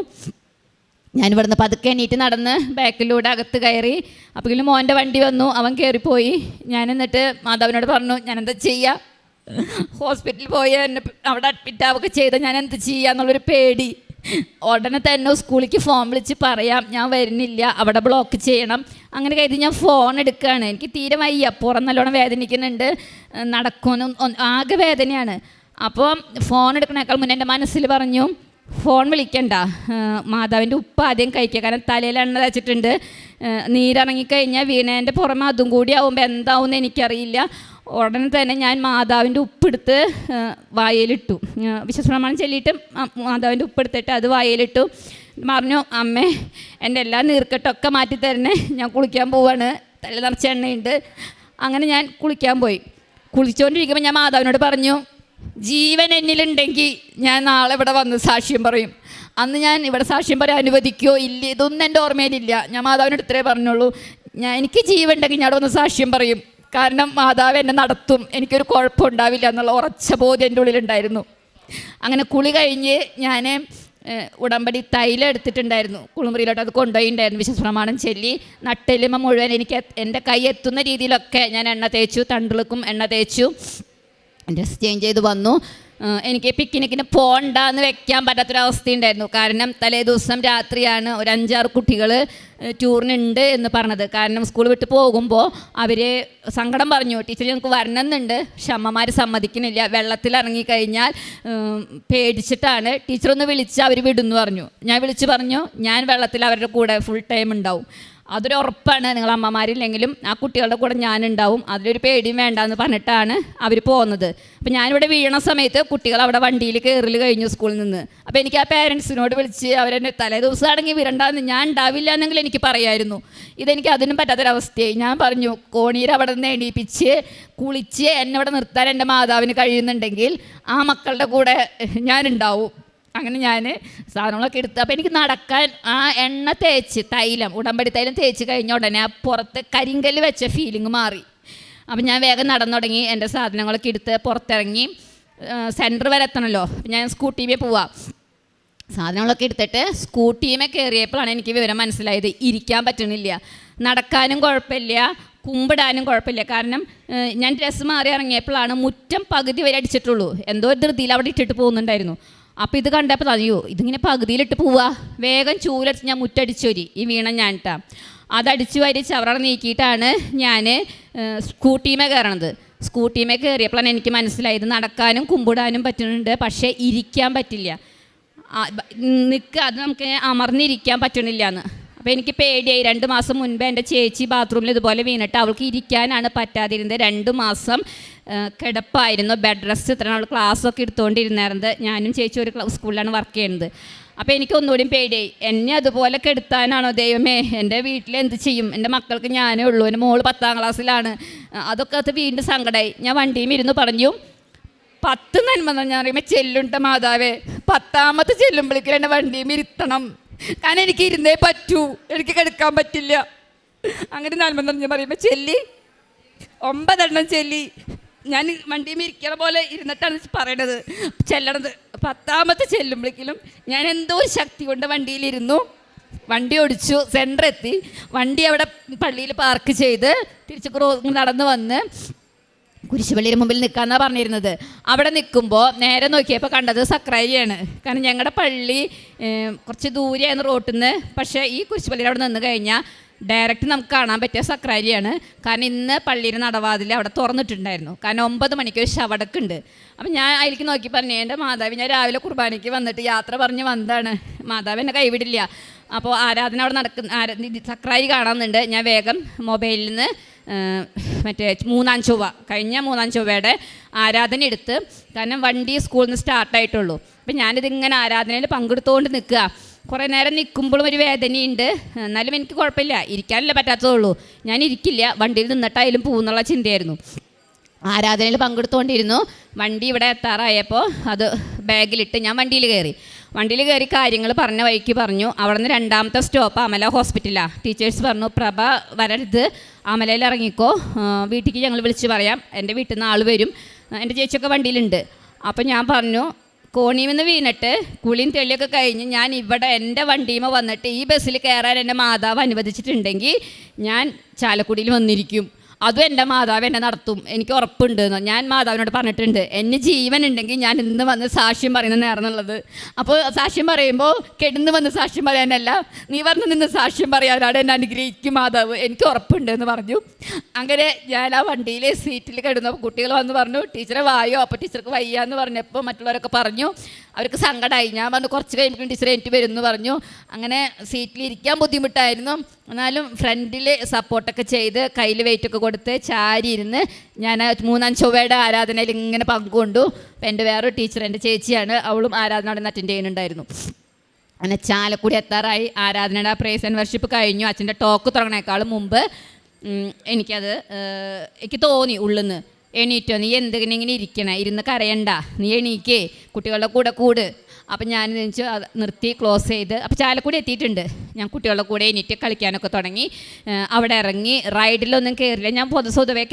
ഞാനിവിടുന്ന് പതുക്കെ എണീറ്റ് നടന്ന് ബാക്കിലൂടെ അകത്ത് കയറി. അപ്പോഴേക്കും മോൻ്റെ വണ്ടി വന്നു, അവൻ കയറിപ്പോയി. ഞാൻ എന്നിട്ട് മാതാവിനോട് പറഞ്ഞു, ഞാനെന്താ ചെയ്യുക, ഹോസ്പിറ്റലിൽ പോയി എന്നെ അവിടെ അഡ്മിറ്റാവുകയൊക്കെ ചെയ്താൽ ഞാൻ എന്ത് ചെയ്യുക എന്നുള്ളൊരു പേടി. ഉടനെ തന്നെ സ്കൂളിലേക്ക് ഫോൺ വിളിച്ച് പറയാം, ഞാൻ വരുന്നില്ല, അവിടെ ബ്ലോക്ക് ചെയ്യണം. അങ്ങനെ കരുതി ഞാൻ ഫോൺ എടുക്കുകയാണ്. എനിക്ക് തീരെ വയ്യ, പുറം നല്ലോണം വേദനിക്കുന്നുണ്ട്, നടക്കാനും ആകെ വേദനയാണ്. അപ്പോൾ ഫോൺ എടുക്കണേക്കാൾ മുന്നേ എൻ്റെ മനസ്സിൽ പറഞ്ഞു, ഫോൺ വിളിക്കണ്ട, മാതാവിൻ്റെ ഉപ്പ് ആദ്യം കഴിക്കുക, കാരണം തലയിൽ എണ്ണ തേച്ചിട്ടുണ്ട്, നീരിറങ്ങിക്കഴിഞ്ഞാൽ വീണേൻ്റെ പുറമെ അതും കൂടി ആവുമ്പോൾ എന്താവുമെന്ന് എനിക്കറിയില്ല. ഉടനെ തന്നെ ഞാൻ മാതാവിൻ്റെ ഉപ്പെടുത്ത് വായയിലിട്ടു. വിശ്വപ്രമാണം ചൊല്ലിയിട്ട് മാതാവിൻ്റെ ഉപ്പെടുത്തിട്ട് അത് വായയിലിട്ടു. പറഞ്ഞു, അമ്മേ എൻ്റെ എല്ലാ നീർക്കെട്ടൊക്കെ മാറ്റിത്തരണേ, ഞാൻ കുളിക്കാൻ പോവാണ്, തല നിറച്ച എണ്ണയുണ്ട്. അങ്ങനെ ഞാൻ കുളിക്കാൻ പോയി. കുളിച്ചുകൊണ്ടിരിക്കുമ്പോൾ ഞാൻ മാതാവിനോട് പറഞ്ഞു, ജീവൻ എന്നിലുണ്ടെങ്കിൽ ഞാൻ നാളെ ഇവിടെ വന്ന് സാക്ഷ്യം പറയും. അന്ന് ഞാൻ ഇവിടെ സാക്ഷ്യം പറയാൻ അനുവദിക്കുമോ ഇല്ല, ഇതൊന്നും എൻ്റെ ഓർമ്മയിലില്ല. ഞാൻ മാതാവിനോട് ഇത്രേ പറഞ്ഞുള്ളൂ, എനിക്ക് ജീവൻ ഉണ്ടെങ്കിൽ ഞാൻ അവിടെ വന്ന് സാക്ഷ്യം പറയും, കാരണം മാതാവ് എന്നെ നടത്തും, എനിക്കൊരു കുഴപ്പമുണ്ടാവില്ല എന്നുള്ള ഉറച്ച ബോധ്യം എൻ്റെ ഉള്ളിലുണ്ടായിരുന്നു. അങ്ങനെ കുളി കഴിഞ്ഞ് ഞാൻ ഉടമ്പടി തൈലം എടുത്തിട്ടുണ്ടായിരുന്നു, കുളിമുറിയിലോട്ട് അത് കൊണ്ടുപോയിട്ടുണ്ടായിരുന്നു. വിശ്വപ്രമാണം ചൊല്ലി നട്ടെല്ലുമ്പോൾ മുഴുവൻ എനിക്ക് എൻ്റെ കൈ എത്തുന്ന രീതിയിലൊക്കെ ഞാൻ എണ്ണ തേച്ചു, തണ്ടിൾക്കും എണ്ണ തേച്ചു, ഡ്രസ് ചേഞ്ച് ചെയ്ത് വന്നു. എനിക്ക് പിക്നിക്കിന് പോകണ്ടെന്ന് വെക്കാൻ പറ്റാത്തൊരവസ്ഥയുണ്ടായിരുന്നു. കാരണം തലേ ദിവസം രാത്രിയാണ് ഒരു 5-6 കുട്ടികൾ ടൂറിനുണ്ട് എന്ന് പറഞ്ഞത്. കാരണം സ്കൂൾ വിട്ട് പോകുമ്പോൾ അവർ സങ്കടം പറഞ്ഞു, ടീച്ചർ ഞങ്ങൾക്ക് വരണമെന്നുണ്ട്, പക്ഷെ അമ്മമാർ സമ്മതിക്കുന്നില്ല, വെള്ളത്തിലിറങ്ങിക്കഴിഞ്ഞാൽ പേടിച്ചിട്ടാണ്, ടീച്ചറൊന്ന് വിളിച്ച് അവർ വിടുമെന്ന് പറഞ്ഞു. ഞാൻ വിളിച്ച് പറഞ്ഞു, ഞാൻ വെള്ളത്തിൽ അവരുടെ കൂടെ ഫുൾ ടൈം ഉണ്ടാവും, അതൊരു ഉറപ്പാണ്, നിങ്ങൾ അമ്മമാരില്ലെങ്കിലും ആ കുട്ടികളുടെ കൂടെ ഞാനുണ്ടാവും, അതിലൊരു പേടിയും വേണ്ടെന്ന് പറഞ്ഞിട്ടാണ് അവർ പോകുന്നത്. അപ്പോൾ ഞാനിവിടെ വീണ സമയത്ത് കുട്ടികൾ അവിടെ വണ്ടിയിൽ കയറൽ കഴിഞ്ഞു സ്കൂളിൽ നിന്ന്. അപ്പോൾ എനിക്ക് ആ പേരൻസിനോട് വിളിച്ച് അവരെന്നെ തലേ ദിവസം ആണെങ്കിൽ വിരണ്ടാന്ന്, ഞാൻ ഉണ്ടാവില്ല എന്നെങ്കിലും എനിക്ക് പറയായിരുന്നു. ഇതെനിക്ക് അതിനും പറ്റാത്തൊരവസ്ഥയായി. ഞാൻ പറഞ്ഞു, കോണീര് അവിടെ നിന്ന് എണീപ്പിച്ച് കുളിച്ച് എന്നെ ഇവിടെ നിർത്താൻ എൻ്റെ മാതാവിന് കഴിയുന്നുണ്ടെങ്കിൽ ആ മക്കളുടെ കൂടെ ഞാനുണ്ടാവും. അങ്ങനെ ഞാൻ സാധനങ്ങളൊക്കെ എടുത്ത്, അപ്പോൾ എനിക്ക് നടക്കാൻ ആ എണ്ണ തേച്ച് തൈലം, ഉടമ്പടി തൈലം തേച്ച് കഴിഞ്ഞ ഉടനെ ആ പുറത്ത് കരിങ്കല്ല് വെച്ച ഫീലിംഗ് മാറി. അപ്പം ഞാൻ വേഗം നടന്നു തുടങ്ങി. എൻ്റെ സാധനങ്ങളൊക്കെ എടുത്ത് പുറത്തിറങ്ങി സെൻറ്റർ വരെ എത്തണമല്ലോ. ഞാൻ സ്കൂട്ടിമേ പോവാം. സാധനങ്ങളൊക്കെ എടുത്തിട്ട് സ്കൂട്ടിമേ കയറിയപ്പോഴാണ് എനിക്ക് വിവരം മനസ്സിലായത്, ഇരിക്കാൻ പറ്റണില്ല, നടക്കാനും കുഴപ്പമില്ല, കുമ്പിടാനും കുഴപ്പമില്ല. കാരണം ഞാൻ ഡ്രസ്സ് മാറി ഇറങ്ങിയപ്പോഴാണ് മുറ്റം പകുതി വരെ അടിച്ചിട്ടുള്ളൂ, എന്തോ ധൃതിയിൽ അവിടെ ഇട്ടിട്ട് പോകുന്നുണ്ടായിരുന്നു. അപ്പോൾ ഇത് കണ്ടപ്പോൾ അയ്യോ ഇതിങ്ങനെ പകുതിയിലിട്ട് പോവുക, വേഗം ചൂലെടുത്ത് ഞാൻ മുറ്റടിച്ചൊരി ഈ വീണ ഞാൻ ഇട്ടാ. അതടിച്ചു വാരി ചവറ നീക്കിയിട്ടാണ് ഞാൻ സ്കൂട്ടിമേ കയറണത്. സ്കൂട്ടിമേ കയറിയപ്പോഴാണ് എനിക്ക് മനസ്സിലായത് നടക്കാനും കുമ്പിടാനും പറ്റുന്നുണ്ട്, പക്ഷേ ഇരിക്കാൻ പറ്റില്ല. അത് നമുക്ക് അമർന്നിരിക്കാൻ പറ്റണില്ല എന്ന്. അപ്പോൾ എനിക്ക് പേടിയായി. 2 മാസം മുൻപ് എൻ്റെ ചേച്ചി ബാത്റൂമിൽ ഇതുപോലെ വീണിട്ട് അവൾക്ക് ഇരിക്കാനാണ് പറ്റാതിരുന്നത്. 2 മാസം കിടപ്പായിരുന്നു, ബെഡ് റെസ്റ്റ്. ഇത്ര അവൾ ക്ലാസ്സൊക്കെ എടുത്തുകൊണ്ടിരുന്നായിരുന്നത്. ഞാനും ചേച്ചി ഒരു സ്കൂളിലാണ് വർക്ക് ചെയ്യുന്നത്. അപ്പോൾ എനിക്ക് ഒന്നുകൂടിയും പേടിയായി. എന്നെ അതുപോലെ കെടുത്താനാണോ ദൈവമേ? എൻ്റെ വീട്ടിൽ എന്ത് ചെയ്യും? എൻ്റെ മക്കൾക്ക് ഞാനേ ഉള്ളൂ, എൻ്റെ മോള് 10ാം ക്ലാസ്സിലാണ്. അതൊക്കെ അത് വീണ്ടും സങ്കടമായി. ഞാൻ വണ്ടിയും ഇരുന്ന് പറഞ്ഞു 10 നന്മ ഞാൻ പറയുമ്പോൾ ചെല്ലുണ്ട മാതാവേ, 10ാമത്തെ ചെല്ലുമ്പോഴേക്കും എൻ്റെ വണ്ടിയും ഇരുത്തണം. കാരണം എനിക്ക് ഇരുന്നേ പറ്റൂ, എനിക്ക് കിടക്കാൻ പറ്റില്ല. അങ്ങനെ നന്മ ഞാൻ പറയുമ്പോൾ ചെല്ലി 9 എണ്ണം ചെല്ലി. ഞാൻ വണ്ടിയും ഇരിക്കണ പോലെ ഇരുന്നിട്ടാണ് പറയണത്, ചെല്ലണത്. 10ാമത്തെ ചെല്ലുമ്പോഴേക്കും ഞാൻ എന്തോ ഒരു ശക്തി കൊണ്ട് വണ്ടിയിലിരുന്നു. വണ്ടി ഓടിച്ചു, സെൻറ്ററെത്തി. വണ്ടി അവിടെ പള്ളിയിൽ പാർക്ക് ചെയ്ത് തിരിച്ച് നടന്ന് വന്ന് കുരിശുപള്ളിയുടെ മുമ്പിൽ നിൽക്കാമെന്നാണ് പറഞ്ഞിരുന്നത്. അവിടെ നിൽക്കുമ്പോൾ നേരെ നോക്കിയപ്പോൾ കണ്ടത് സക്രാരിയാണ്. കാരണം ഞങ്ങളുടെ പള്ളി കുറച്ച് ദൂരെയായിരുന്നു റോട്ടിൽ നിന്ന്. പക്ഷേ ഈ കുരിശുപള്ളിയിൽ അവിടെ നിന്ന് കഴിഞ്ഞാൽ ഡയറക്റ്റ് നമുക്ക് കാണാൻ പറ്റിയ സക്രാരിയാണ്. കാരണം ഇന്ന് പള്ളിയുടെ നടവാതിൽ അവിടെ തുറന്നിട്ടുണ്ടായിരുന്നു. കാരണം 9 മണിക്ക് ഒരു ശവടക്കുണ്ട്. അപ്പം ഞാൻ അതിലേക്ക് നോക്കി പറഞ്ഞു, എൻ്റെ മാതാവ് ഞാൻ രാവിലെ കുർബാനയ്ക്ക് വന്നിട്ട് യാത്ര പറഞ്ഞ് വന്നതാണ്, മാതാവ് എന്നെ കൈവിടില്ല. അപ്പോൾ ആരാധന അവിടെ സക്രാരി കാണാമെന്നുണ്ട്. ഞാൻ വേഗം മൊബൈലിൽ നിന്ന് മറ്റേ 3-ാം ചൊവ്വ കഴിഞ്ഞ 3-ാം ചൊവ്വയുടെ ആരാധന എടുത്ത്. കാരണം വണ്ടി സ്കൂളിൽ നിന്ന് സ്റ്റാർട്ടായിട്ടുള്ളൂ. അപ്പം ഞാനിതിങ്ങനെ ആരാധനയിൽ പങ്കെടുത്തുകൊണ്ട് നിൽക്കുക. കുറേ നേരം നിൽക്കുമ്പോഴും ഒരു വേദനയുണ്ട്. എന്നാലും എനിക്ക് കുഴപ്പമില്ല, ഇരിക്കാനല്ലേ പറ്റാത്തതുള്ളൂ. ഞാൻ ഇരിക്കില്ല, വണ്ടിയിൽ നിന്നിട്ടായാലും പോകുന്നുള്ള ചിന്തയായിരുന്നു. ആരാധനയിൽ പങ്കെടുത്തുകൊണ്ടിരുന്നു. വണ്ടി ഇവിടെ എത്താറായപ്പോൾ അത് ബാഗിലിട്ട് ഞാൻ വണ്ടിയിൽ കയറി കാര്യങ്ങൾ പറഞ്ഞ വഴിക്ക് പറഞ്ഞു. അവിടെ നിന്ന് 2ാമത്തെ സ്റ്റോപ്പ് അമല ഹോസ്പിറ്റലാണ്. ടീച്ചേഴ്സ് പറഞ്ഞു പ്രഭ വരരുത്, അമലയിൽ ഇറങ്ങിക്കോ, വീട്ടിലേക്ക് ഞങ്ങൾ വിളിച്ച് പറയാം, എൻ്റെ വീട്ടിൽ നിന്ന് ആൾ വരും. എൻ്റെ ചേച്ചിയൊക്കെ വണ്ടിയിലുണ്ട്. അപ്പോൾ ഞാൻ പറഞ്ഞു കോണിയിൽ വീണിട്ട് കുളിയും തെളിയൊക്കെ കഴിഞ്ഞ് ഞാൻ ഇവിടെ എൻ്റെ വണ്ടിയുമ വന്നിട്ട് ഈ ബസ്സിൽ കയറാൻ എൻ്റെ മാതാവ് അനുവദിച്ചിട്ടുണ്ടെങ്കിൽ ഞാൻ ചാലക്കുടിയിൽ വന്നിരിക്കും. അതും എൻ്റെ മാതാവ് എന്നെ നടത്തും, എനിക്ക് ഉറപ്പുണ്ട് എന്നോ ഞാൻ മാതാവിനോട് പറഞ്ഞിട്ടുണ്ട്. എന്നെ ജീവൻ ഉണ്ടെങ്കിൽ ഞാൻ ഇന്ന് വന്ന് സാക്ഷ്യം പറയുന്ന നേർന്നുള്ളത്. അപ്പോൾ സാക്ഷ്യം പറയുമ്പോൾ കിടന്ന് വന്ന് സാക്ഷ്യം പറയാനല്ല, നീ വന്ന് നിന്ന് സാക്ഷ്യം പറയാനാണ് എന്നെ അനുഗ്രഹിക്കും മാതാവ്, എനിക്ക് ഉറപ്പുണ്ട് എന്ന് പറഞ്ഞു. അങ്ങനെ ഞാൻ ആ വണ്ടിയിലെ സീറ്റിൽ കിടന്നപ്പോൾ കുട്ടികൾ വന്ന് പറഞ്ഞു ടീച്ചറെ വായോ. അപ്പോൾ ടീച്ചർക്ക് വയ്യാന്ന് പറഞ്ഞപ്പോൾ മറ്റുള്ളവരൊക്കെ പറഞ്ഞു, അവർക്ക് സങ്കടമായി. ഞാൻ പറഞ്ഞു കുറച്ച് കഴിയുമ്പോൾ ടീച്ചർ എനിക്ക് വരുമെന്ന് പറഞ്ഞു. അങ്ങനെ സീറ്റിലിരിക്കാൻ ബുദ്ധിമുട്ടായിരുന്നു, എന്നാലും ഫ്രണ്ടിൽ സപ്പോർട്ടൊക്കെ ചെയ്ത് കയ്യിൽ വെയിറ്റൊക്കെ കൊടുത്ത് ചാരി ഇരുന്ന് ഞാൻ 3-ാം ചൊവ്വയുടെ ആരാധനയിൽ ഇങ്ങനെ പങ്കുകൊണ്ടു. എൻ്റെ വേറൊരു ടീച്ചർ എൻ്റെ ചേച്ചിയാണ്, അവളും ആരാധന അവിടെ നിന്ന് അറ്റൻഡ് ചെയ്യുന്നുണ്ടായിരുന്നു. അങ്ങനെ ചാലക്കുടി എത്താറായി. ആരാധനയുടെ പ്രൈസ് ആൻഡ് വർഷിപ്പ് കഴിഞ്ഞു. അച്ഛൻ്റെ ടോക്ക് തുടങ്ങണേക്കാളും മുമ്പ് എനിക്ക് തോന്നി ഉള്ളിൽ നിന്ന്, എണീറ്റോ നീ എന്തെങ്കിലും ഇങ്ങനെ ഇരുന്ന് കരയണ്ട, നീ എണീക്കേ, കുട്ടികളുടെ കൂടെ കൂട്. അപ്പം ഞാൻ വെച്ചു നിർത്തി ക്ലോസ് ചെയ്ത്. അപ്പോൾ ചാലക്കുടി എത്തിയിട്ടുണ്ട്. ഞാൻ കുട്ടികളുടെ കൂടെ എണീറ്റ് കളിക്കാനൊക്കെ തുടങ്ങി. അവിടെ ഇറങ്ങി റൈഡിലൊന്നും കയറില്ല. ഞാൻ പൊതുവെ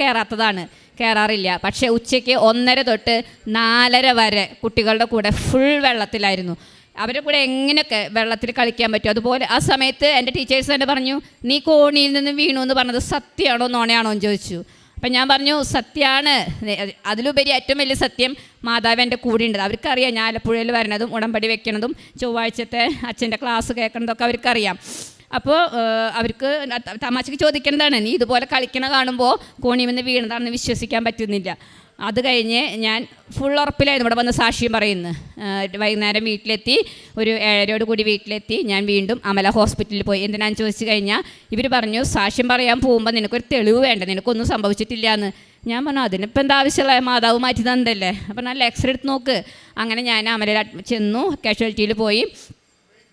കയറാറില്ല. പക്ഷേ ഉച്ചയ്ക്ക് 1:30 തൊട്ട് 4:30 വരെ കുട്ടികളുടെ കൂടെ ഫുൾ വെള്ളത്തിലായിരുന്നു. അവരുടെ കൂടെ എങ്ങനെയൊക്കെ വെള്ളത്തിൽ കളിക്കാൻ പറ്റും അതുപോലെ. ആ സമയത്ത് എൻ്റെ ടീച്ചേഴ്സ് തന്നെ പറഞ്ഞു നീ കോണിയിൽ നിന്ന് വീണു എന്ന് പറഞ്ഞത് സത്യമാണോ നോണയാണോ എന്ന് ചോദിച്ചു. അപ്പം ഞാൻ പറഞ്ഞു സത്യമാണ്. അതിലുപരി ഏറ്റവും വലിയ സത്യം മാതാവ് എൻ്റെ കൂടെ ഉണ്ട്. അവർക്കറിയാം ഞാൻ ആലപ്പുഴയിൽ വരണതും ഉടമ്പടി വെക്കണതും ചൊവ്വാഴ്ചത്തെ അച്ഛൻ്റെ ക്ലാസ് കേൾക്കണതൊക്കെ അവർക്കറിയാം. അപ്പോൾ അവർക്ക് തമാശയ്ക്ക് ചോദിക്കേണ്ടതാണ്, നീ ഇതുപോലെ കളിക്കണ കാണുമ്പോൾ കോണിയിൽ നിന്ന് വീണതാണെന്ന് വിശ്വസിക്കാൻ പറ്റുന്നില്ല. അത് കഴിഞ്ഞ് ഞാൻ ഫുൾ ഉറപ്പിലായിരുന്നു ഇവിടെ വന്ന് സാക്ഷ്യം പറയുന്നു. വൈകുന്നേരം വീട്ടിലെത്തി, ഒരു 7:30 കൂടി വീട്ടിലെത്തി. ഞാൻ വീണ്ടും അമല ഹോസ്പിറ്റലിൽ പോയി. എന്തിനാന്ന് ചോദിച്ചു കഴിഞ്ഞാൽ ഇവർ പറഞ്ഞു സാക്ഷ്യം പറയാൻ പോകുമ്പോൾ നിനക്കൊരു തെളിവ് വേണ്ട, നിനക്കൊന്നും സംഭവിച്ചിട്ടില്ല എന്ന്. ഞാൻ പറഞ്ഞു അതിനിപ്പോൾ എന്താ ആവശ്യമുള്ള, മാതാവ് മാറ്റി തന്നതല്ലേ. അപ്പോൾ നല്ല എക്സ്റേ എടുത്ത് നോക്ക്. അങ്ങനെ ഞാൻ അമലയിൽ ചെന്നു, കാഷ്വാലിറ്റിയിൽ പോയി.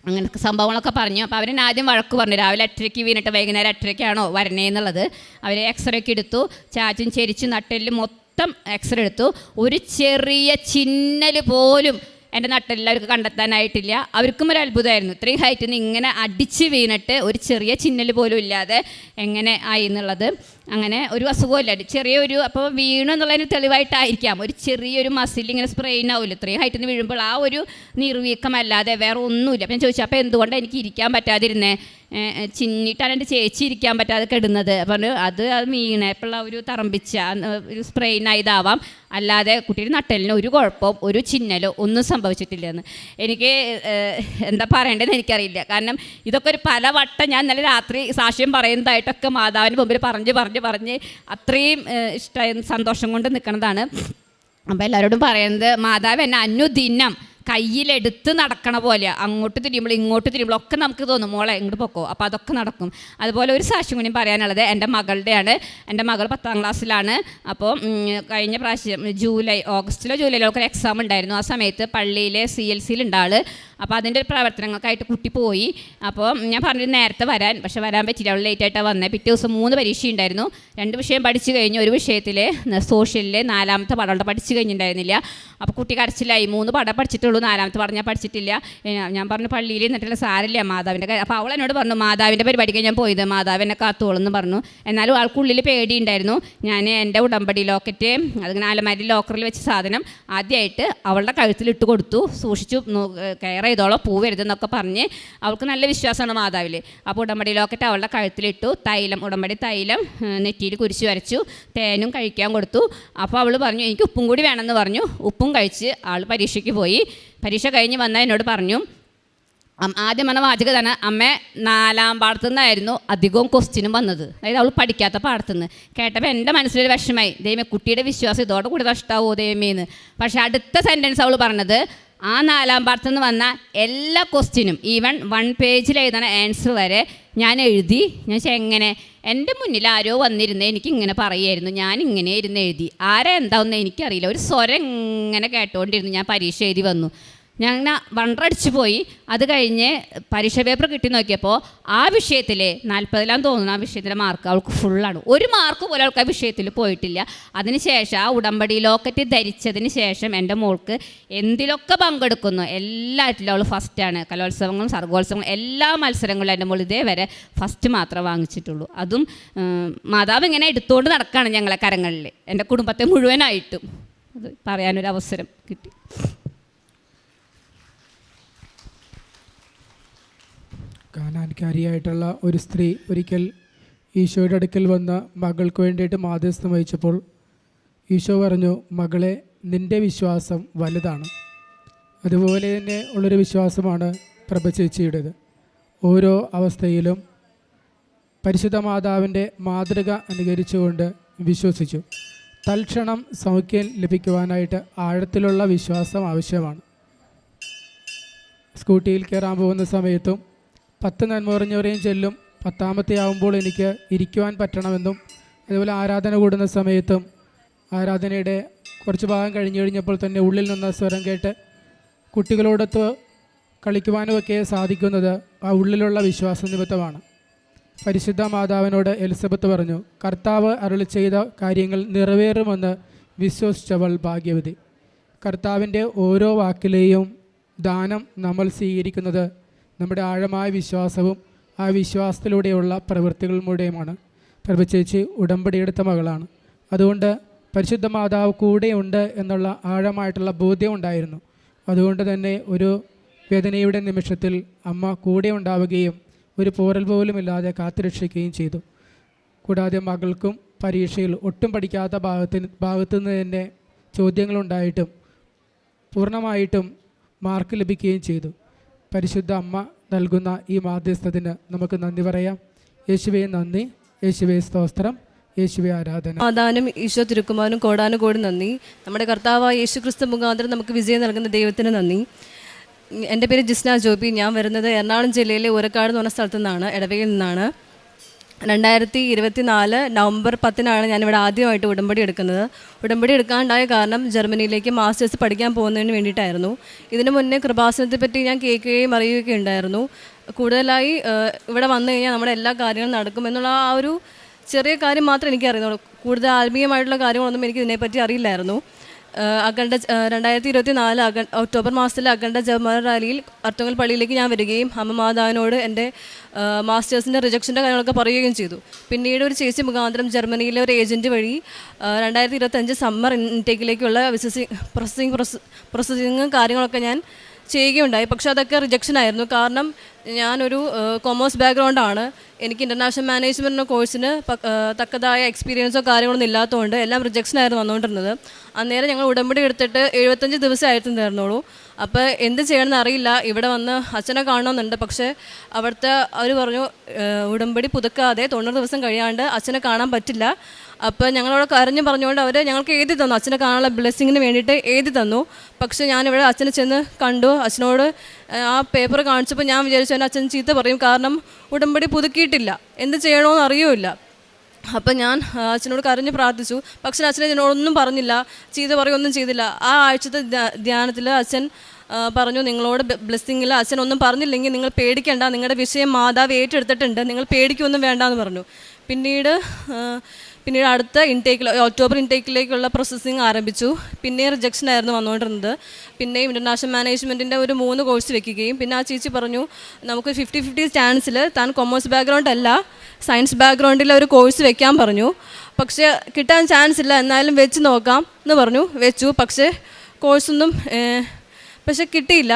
അങ്ങനെ സംഭവങ്ങളൊക്കെ പറഞ്ഞു. അപ്പോൾ അവരെന്നെ ആദ്യം വഴക്ക് പറഞ്ഞു, രാവിലെ 8:30 വീണിട്ട് വൈകുന്നേരം 8:30 വരണേ എന്നുള്ളത്. അവർ എക്സ്റേ ഒക്കെ എടുത്തു, ചാച്ചും ചെരിച്ചും നട്ടെല്ലും മൊത്തം എക്സ്റേ എടുത്തു. ഒരു ചെറിയ ചിന്നൽ പോലും എൻ്റെ നട്ടെല്ലിൽ അവർക്ക് കണ്ടെത്താനായിട്ടില്ല. അവർക്കും ഒരു അത്ഭുതമായിരുന്നു, ഇത്രയും ഹൈറ്റിൽ നിന്ന് ഇങ്ങനെ അടിച്ച് വീണിട്ട് ഒരു ചെറിയ ചിന്നൽ പോലും ഇല്ലാതെ എങ്ങനെ ആയി എന്നുള്ളത്. അങ്ങനെ ഒരു അസുഖമില്ല, ചെറിയൊരു, അപ്പോൾ വീണു എന്നുള്ളതിന് തെളിവായിട്ടായിരിക്കാം ഒരു ചെറിയൊരു മസിൽ ഇങ്ങനെ സ്പ്രെയിൻ ആവില്ല ഇത്രയും ഹൈറ്റിൽ നിന്ന് വീഴുമ്പോൾ, ആ ഒരു നിർവീക്കമല്ലാതെ വേറെ ഒന്നുമില്ല. അപ്പം ഞാൻ ചോദിച്ചു അപ്പോൾ എന്തുകൊണ്ടാണ് എനിക്ക് ഇരിക്കാൻ പറ്റാതിരുന്നേ? ചിന്നിട്ടാണ് എൻ്റെ ചേച്ചി ഇരിക്കാൻ പറ്റാതെ കിടുന്നത്. അപ്പം അത് വീണപ്പോഴുള്ള ഒരു തറമ്പിച്ച ഒരു സ്പ്രെയിൻ ആയതാവാം, അല്ലാതെ കുട്ടിയുടെ നട്ടലിന് ഒരു കുഴപ്പവും ഒരു ചിഹ്നലോ ഒന്നും സംഭവിച്ചിട്ടില്ലെന്ന്. എനിക്ക് എന്താ പറയേണ്ടതെന്ന് എനിക്കറിയില്ല. കാരണം ഇതൊക്കെ ഒരു പല വട്ടം ഞാൻ ഇന്നലെ രാത്രി സാക്ഷ്യം പറയുന്നതായിട്ടൊക്കെ മാതാവിൻ്റെ മുമ്പിൽ പറഞ്ഞ് അത്രയും ഇഷ്ടമായി സന്തോഷം കൊണ്ട് നിൽക്കുന്നതാണ്. അപ്പോൾ എല്ലാവരോടും പറയുന്നത്, മാതാവ് എന്നെ അനുദിനം കയ്യിലെടുത്ത് നടക്കണ പോലെ അങ്ങോട്ട് തിരിയുമ്പോൾ ഇങ്ങോട്ട് തിരിയുമ്പോൾ ഒക്കെ നമുക്ക് തോന്നും മോളെ ഇങ്ങോട്ട് പൊക്കോ, അപ്പോൾ അതൊക്കെ നടക്കും. അതുപോലെ ഒരു സാക്ഷ്യം കൂടി പറയാനുള്ളത് എൻ്റെ മകളുടെയാണ്. എൻ്റെ മകൾ 10ാം ക്ലാസ്സിലാണ്. അപ്പോൾ കഴിഞ്ഞ പ്രാവശ്യം ഓഗസ്റ്റിലോ ജൂലൈയിലോ ഒക്കെ എക്സാം ഉണ്ടായിരുന്നു. ആ സമയത്ത് പള്ളിയിലെ CLCയിൽ ഉണ്ട് ആൾ. അപ്പോൾ അതിൻ്റെ ഒരു പ്രവർത്തനങ്ങൾക്കായിട്ട് കുട്ടി പോയി. അപ്പോൾ ഞാൻ പറഞ്ഞു നേരത്തെ വരാൻ, പക്ഷെ വരാൻ പറ്റില്ല, അവൾ ലേറ്റായിട്ടാണ് വന്നത്. പിറ്റേ ദിവസം 3 പരീക്ഷ ഉണ്ടായിരുന്നു. 2 വിഷയം പഠിച്ചു കഴിഞ്ഞു. ഒരു വിഷയത്തിൽ സോഷ്യലിലെ 4ാമത്തെ പാഠം പഠിച്ചു കഴിഞ്ഞിട്ടുണ്ടായിരുന്നില്ല. അപ്പോൾ കുട്ടി കരച്ചിലായി. 3 പാഠം പഠിച്ചിട്ടുള്ളൂ, 4ാമത്തെ പാഠം ഞാൻ പഠിച്ചിട്ടില്ല. ഞാൻ പറഞ്ഞു പള്ളിയിൽ നിന്നിട്ടുള്ള സാരില്ല മാതാവിൻ്റെ കാര്യം. അപ്പോൾ അവൾ എന്നോട് പറഞ്ഞു മാതാവിൻ്റെ പരിപാടിക്ക് ഞാൻ പോയത്, മാതാവ് എന്നെ കാത്തോളെന്ന് പറഞ്ഞു. എന്നാലും ആൾക്കുള്ളിൽ പേടിയുണ്ടായിരുന്നു. ഞാൻ എൻ്റെ ഉടമ്പടി ലോക്കറ്റ് അതിങ്ങനെ അലമാരി ലോക്കറിൽ വെച്ച സാധനം ആദ്യമായിട്ട് അവളുടെ കഴുത്തിലിട്ട് കൊടുത്തു. സൂക്ഷിച്ചു കെയർ ചെയ്തോളോ, പൂ വരുതെന്നൊക്കെ പറഞ്ഞ് അവൾക്ക് നല്ല വിശ്വാസമാണ് മാതാവിൽ. അപ്പോൾ ഉടമ്പടി ലോക്കറ്റ് അവളുടെ കഴുത്തിലിട്ടു. ഉടമ്പടി തൈലം നെറ്റിയിൽ കുരിശ് വരച്ചു. തേനും കഴിക്കാൻ കൊടുത്തു. അപ്പോൾ അവൾ പറഞ്ഞു എനിക്ക് ഉപ്പും കൂടി വേണമെന്ന് പറഞ്ഞു. ഉപ്പും കഴിച്ച് ആൾ പരീക്ഷയ്ക്ക് പോയി. പരീക്ഷ കഴിഞ്ഞ് വന്നാൽ എന്നോട് പറഞ്ഞു, ആദ്യം പറഞ്ഞ വാചകം തന്നെ, അമ്മ 4ാം പാഠത്തു നിന്നായിരുന്നു അധികവും ക്വസ്റ്റ്യനും വന്നത്, അതായത് അവൾ പഠിക്കാത്ത പാഠത്തു നിന്ന്. കേട്ടപ്പോൾ എൻ്റെ മനസ്സിലൊരു വിഷമമായി, ദൈവമേ കുട്ടിയുടെ വിശ്വാസം ഇതോടെ കൂടി നഷ്ടമാവോ ദൈവമേന്ന്. പക്ഷേ അടുത്ത സെൻറ്റൻസ് അവൾ പറഞ്ഞത്, ആ 4ാം പാഠത്തു നിന്ന് വന്ന എല്ലാ ക്വസ്റ്റ്യനും ഈവൻ 1 പേജിൽ എഴുതുന്ന ആൻസർ വരെ ഞാൻ എഴുതി. ഞാൻ എങ്ങനെ എൻ്റെ മുന്നിൽ ആരോ വന്നിരുന്നേ എനിക്കിങ്ങനെ പറയുമായിരുന്നു, ഞാൻ ഇങ്ങനെ ഇരുന്ന് എഴുതി. ആരാ എന്താണെന്ന് എനിക്കറിയില്ല, ഒരു സ്വരം ഇങ്ങനെ കേട്ടുകൊണ്ടിരുന്നു. ഞാൻ പരീക്ഷ എഴുതി വന്നു. ഞാൻ വണ്ടടിച്ചു പോയി. അത് കഴിഞ്ഞ് പരീക്ഷ പേപ്പർ കിട്ടി നോക്കിയപ്പോൾ ആ വിഷയത്തിൽ 40 തോന്നുന്നു, ആ വിഷയത്തിലെ മാർക്ക് അവൾക്ക് ഫുള്ളാണ്. ഒരു മാർക്ക് പോലും അവൾക്ക് ആ വിഷയത്തിൽ പോയിട്ടില്ല. അതിനുശേഷം ആ ഉടമ്പടി ലോക്കറ്റ് ധരിച്ചതിന് ശേഷം എൻ്റെ മോൾക്ക് എന്തിലൊക്കെ പങ്കെടുക്കുന്നു എല്ലാറ്റിലും അവൾ ഫസ്റ്റാണ്. കലോത്സവങ്ങളും സർഗോത്സവങ്ങളും എല്ലാ മത്സരങ്ങളിലും എൻ്റെ മോൾ ഇതേവരെ ഫസ്റ്റ് മാത്രമേ വാങ്ങിച്ചിട്ടുള്ളൂ. അതും മാതാവ് ഇങ്ങനെ എടുത്തുകൊണ്ട് നടക്കുകയാണ് ഞങ്ങളെ കരങ്ങളിൽ, എൻ്റെ കുടുംബത്തെ മുഴുവനായിട്ടും. അത് പറയാനൊരവസരം കിട്ടി. കാനാൻകാരിയായിട്ടുള്ള ഒരു സ്ത്രീ ഒരിക്കൽ ഈശോയുടെ അടുക്കൽ വന്ന മകൾക്ക് വേണ്ടിയിട്ട് മാധ്യസ്ഥം വഹിച്ചപ്പോൾ ഈശോ പറഞ്ഞു, മകളെ നിൻ്റെ വിശ്വാസം വലുതാണ്. അതുപോലെ തന്നെ ഉള്ളൊരു വിശ്വാസമാണ് പ്രഭ ചേച്ചിയുടേത്. ഓരോ അവസ്ഥയിലും പരിശുദ്ധ മാതാവിൻ്റെ മാതൃക അനുകരിച്ചുകൊണ്ട് വിശ്വസിച്ചു. തൽക്ഷണം സൗഖ്യം ലഭിക്കുവാനായിട്ട് ആഴത്തിലുള്ള വിശ്വാസം ആവശ്യമാണ്. സ്കൂട്ടിയിൽ കയറാൻ പോകുന്ന സമയത്തും 10 നന്മ പറഞ്ഞവരെയും ചെല്ലും, 10ാമത്തെ ആകുമ്പോൾ എനിക്ക് ഇരിക്കുവാൻ പറ്റണമെന്നും, അതുപോലെ ആരാധന കൂടുന്ന സമയത്തും ആരാധനയുടെ കുറച്ച് ഭാഗം കഴിഞ്ഞ് കഴിഞ്ഞപ്പോൾ തന്നെ ഉള്ളിൽ നിന്ന് സ്വരം കേട്ട് കുട്ടികളോടൊത്ത് കളിക്കുവാനുമൊക്കെ സാധിക്കുന്നത് ആ ഉള്ളിലുള്ള വിശ്വാസ നിമിത്തമാണ്. പരിശുദ്ധ മാതാവിനോട് എലിസബത്ത് പറഞ്ഞു, കർത്താവ് അരുളി ചെയ്ത കാര്യങ്ങൾ നിറവേറുമെന്ന് വിശ്വസിച്ചവൾ ഭാഗ്യവതി. കർത്താവിൻ്റെ ഓരോ വാക്കിലെയും ദാനം നമ്മൾ സ്വീകരിക്കുന്നത് നമ്മുടെ ആഴമായ വിശ്വാസവും ആ വിശ്വാസത്തിലൂടെയുള്ള പ്രവൃത്തികളിലൂടെയുമാണ്. പ്രഭ ചേച്ചി ഉടമ്പടിയെടുത്ത മകളാണ്. അതുകൊണ്ട് പരിശുദ്ധ മാതാവ് കൂടെയുണ്ട് എന്നുള്ള ആഴമായിട്ടുള്ള ബോധ്യം ഉണ്ടായിരുന്നു. അതുകൊണ്ട് തന്നെ ഒരു വേദനയുടെ നിമിഷത്തിൽ അമ്മ കൂടെ ഉണ്ടാവുകയും ഒരു പോറൽ പോലുമില്ലാതെ കാത്തുരക്ഷിക്കുകയും ചെയ്തു. കൂടാതെ മകൾക്കും പരീക്ഷയിൽ ഒട്ടും പഠിക്കാത്ത ഭാഗത്തു നിന്ന് തന്നെ ചോദ്യങ്ങളുണ്ടായിട്ടും പൂർണ്ണമായിട്ടും മാർക്ക് ലഭിക്കുകയും ചെയ്തു. പരിശുദ്ധ അമ്മ നൽകുന്ന ഈ മാധ്യസ്ഥത്തിന് നമുക്ക് നന്ദി പറയാം. യേശുവേ നന്ദി, യേശുവേ സ്തോത്രം, യേശുവേ ആരാധന. മാതാനും ഈശോ തിരുക്കുമാരനും കോടാനുകോടി നന്ദി. നമ്മുടെ കർത്താവായ യേശു ക്രിസ്തു മുഖാന്തരം നമുക്ക് വിജയം നൽകുന്ന ദൈവത്തിന് നന്ദി. എൻ്റെ പേര് ജിസ്ന ജോബി. ഞാൻ വരുന്നത് എറണാകുളം ജില്ലയിലെ ഊരക്കാട് എന്ന് പറഞ്ഞ സ്ഥലത്തു നിന്നാണ്, ഇടവകയിൽ നിന്നാണ്. 2024 നവംബർ 10 ഞാനിവിടെ ആദ്യമായിട്ട് ഉടമ്പടി എടുക്കുന്നത്. ഉടമ്പടി എടുക്കാനുണ്ടായ കാരണം ജർമ്മനിയിലേക്ക് മാസ്റ്റേഴ്സ് പഠിക്കാൻ പോകുന്നതിന് വേണ്ടിയിട്ടായിരുന്നു. ഇതിനു മുന്നേ കൃപാസനത്തെ പറ്റി ഞാൻ കേൾക്കുകയും അറിയുകയൊക്കെ ഉണ്ടായിരുന്നു. കൂടുതലായി ഇവിടെ വന്നു കഴിഞ്ഞാൽ നമ്മുടെ എല്ലാ കാര്യങ്ങളും നടക്കുമെന്നുള്ള ആ ഒരു ചെറിയ കാര്യം മാത്രമേ എനിക്ക് അറിയുന്നുള്ളൂ. കൂടുതൽ ആത്മീയമായിട്ടുള്ള കാര്യങ്ങളൊന്നും എനിക്ക് ഇതിനെപ്പറ്റി അറിയില്ലായിരുന്നു. അഖണ്ഡ 2024 ഒക്ടോബർ മാസത്തിലെ അഖണ്ഡ ജപമാല റാലിയിൽ അർത്തുങ്കൽ പള്ളിയിലേക്ക് ഞാൻ വരികയും അമ്മ മാതാവിനോട് എൻ്റെ മാസ്റ്റേഴ്സിൻ്റെ റിജക്ഷൻ്റെ കാര്യങ്ങളൊക്കെ പറയുകയും ചെയ്തു. പിന്നീട് ഒരു ചേച്ചി മുഖാന്തരം ജർമ്മനിയിലെ ഒരു ഏജൻറ്റ് വഴി 2025 സമ്മർ ഇൻടേക്കിലേക്കുള്ള പ്രോസസ്സിങ്ങും കാര്യങ്ങളൊക്കെ ഞാൻ ചെയ്യുകയുണ്ടായി. പക്ഷെ അതൊക്കെ റിജക്ഷൻ ആയിരുന്നു. കാരണം ഞാനൊരു കൊമേഴ്സ് ബാക്ക്ഗ്രൗണ്ടാണ്. എനിക്ക് ഇൻ്റർനാഷണൽ മാനേജ്മെൻറ്റ് കോഴ്സിന് തക്കതായ എക്സ്പീരിയൻസോ കാര്യങ്ങളൊന്നും ഇല്ലാത്തതുകൊണ്ട് എല്ലാം റിജക്ഷൻ ആയിരുന്നു വന്നുകൊണ്ടിരുന്നത്. അന്നേരം ഞങ്ങൾ ഉടമ്പടി എടുത്തിട്ട് 75 ദിവസമായിരുന്നു തരുന്നുള്ളൂ. അപ്പോൾ എന്ത് ചെയ്യണമെന്ന് അറിയില്ല. ഇവിടെ വന്ന് അച്ഛനെ കാണണമെന്നുണ്ട്. പക്ഷേ അവിടുത്തെ അവർ പറഞ്ഞു ഉടമ്പടി പുതുക്കാതെ 90 ദിവസം കഴിയാണ്ട് അച്ഛനെ കാണാൻ പറ്റില്ല. അപ്പോൾ ഞങ്ങളവിടെ കരഞ്ഞു പറഞ്ഞുകൊണ്ട് അവർ ഞങ്ങൾക്ക് എഴുതി തന്നു, അച്ഛനെ കാണാനുള്ള ബ്ലെസ്സിങ്ങിന് വേണ്ടിയിട്ട് എഴുതി തന്നു. പക്ഷേ ഞാനിവിടെ അച്ഛനെ ചെന്ന് കണ്ടു. അച്ഛനോട് ആ പേപ്പർ കാണിച്ചപ്പോൾ ഞാൻ വിചാരിച്ചു എൻ്റെ അച്ഛൻ ചീത്ത പറയും, കാരണം ഉടമ്പടി പുതുക്കിയിട്ടില്ല, എന്ത് ചെയ്യണമെന്ന് അറിയൂല. അപ്പം ഞാൻ അച്ഛനോട് കരഞ്ഞ് പ്രാർത്ഥിച്ചു. പക്ഷേ അച്ഛനെ എന്നോടൊന്നും പറഞ്ഞില്ല, ചീത്ത പറയുകയൊന്നും ചെയ്തില്ല. ആ ആഴ്ചത്തെ ധ്യാനത്തിൽ അച്ഛൻ പറഞ്ഞു, നിങ്ങളോട് ബ്ലെസ്സിങ്ങിൽ അച്ഛനൊന്നും പറഞ്ഞില്ലെങ്കിൽ നിങ്ങൾ പേടിക്കേണ്ട, നിങ്ങളുടെ വിഷയം മാതാവ് ഏറ്റെടുത്തിട്ടുണ്ട്, നിങ്ങൾ പേടിക്കൊന്നും വേണ്ടാന്ന് പറഞ്ഞു. പിന്നീട് അടുത്ത ഇൻടേക്കിൽ ഒക്ടോബർ ഇൻടേക്കിലേക്കുള്ള പ്രോസസ്സിങ് ആരംഭിച്ചു. പിന്നെ റിജക്ഷൻ ആയിരുന്നു വന്നുകൊണ്ടിരുന്നത്. പിന്നെയും ഇൻ്റർനാഷണൽ മാനേജ്മെൻറ്റിൻ്റെ ഒരു 3 കോഴ്സ് വെക്കുകയും പിന്നെ ആ ചേച്ചി പറഞ്ഞു നമുക്ക് 50-50 ചാൻസിൽ താൻ കൊമേഴ്സ് ബാക്ക്ഗ്രൗണ്ട് അല്ല സയൻസ് ബാക്ക്ഗ്രൗണ്ടിൽ ഒരു കോഴ്സ് വെക്കാൻ പറഞ്ഞു. പക്ഷേ കിട്ടാൻ ചാൻസ് ഇല്ല, എന്നാലും വെച്ച് നോക്കാം എന്ന് പറഞ്ഞു. വെച്ചു. പക്ഷേ കോഴ്സൊന്നും പക്ഷെ കിട്ടിയില്ല.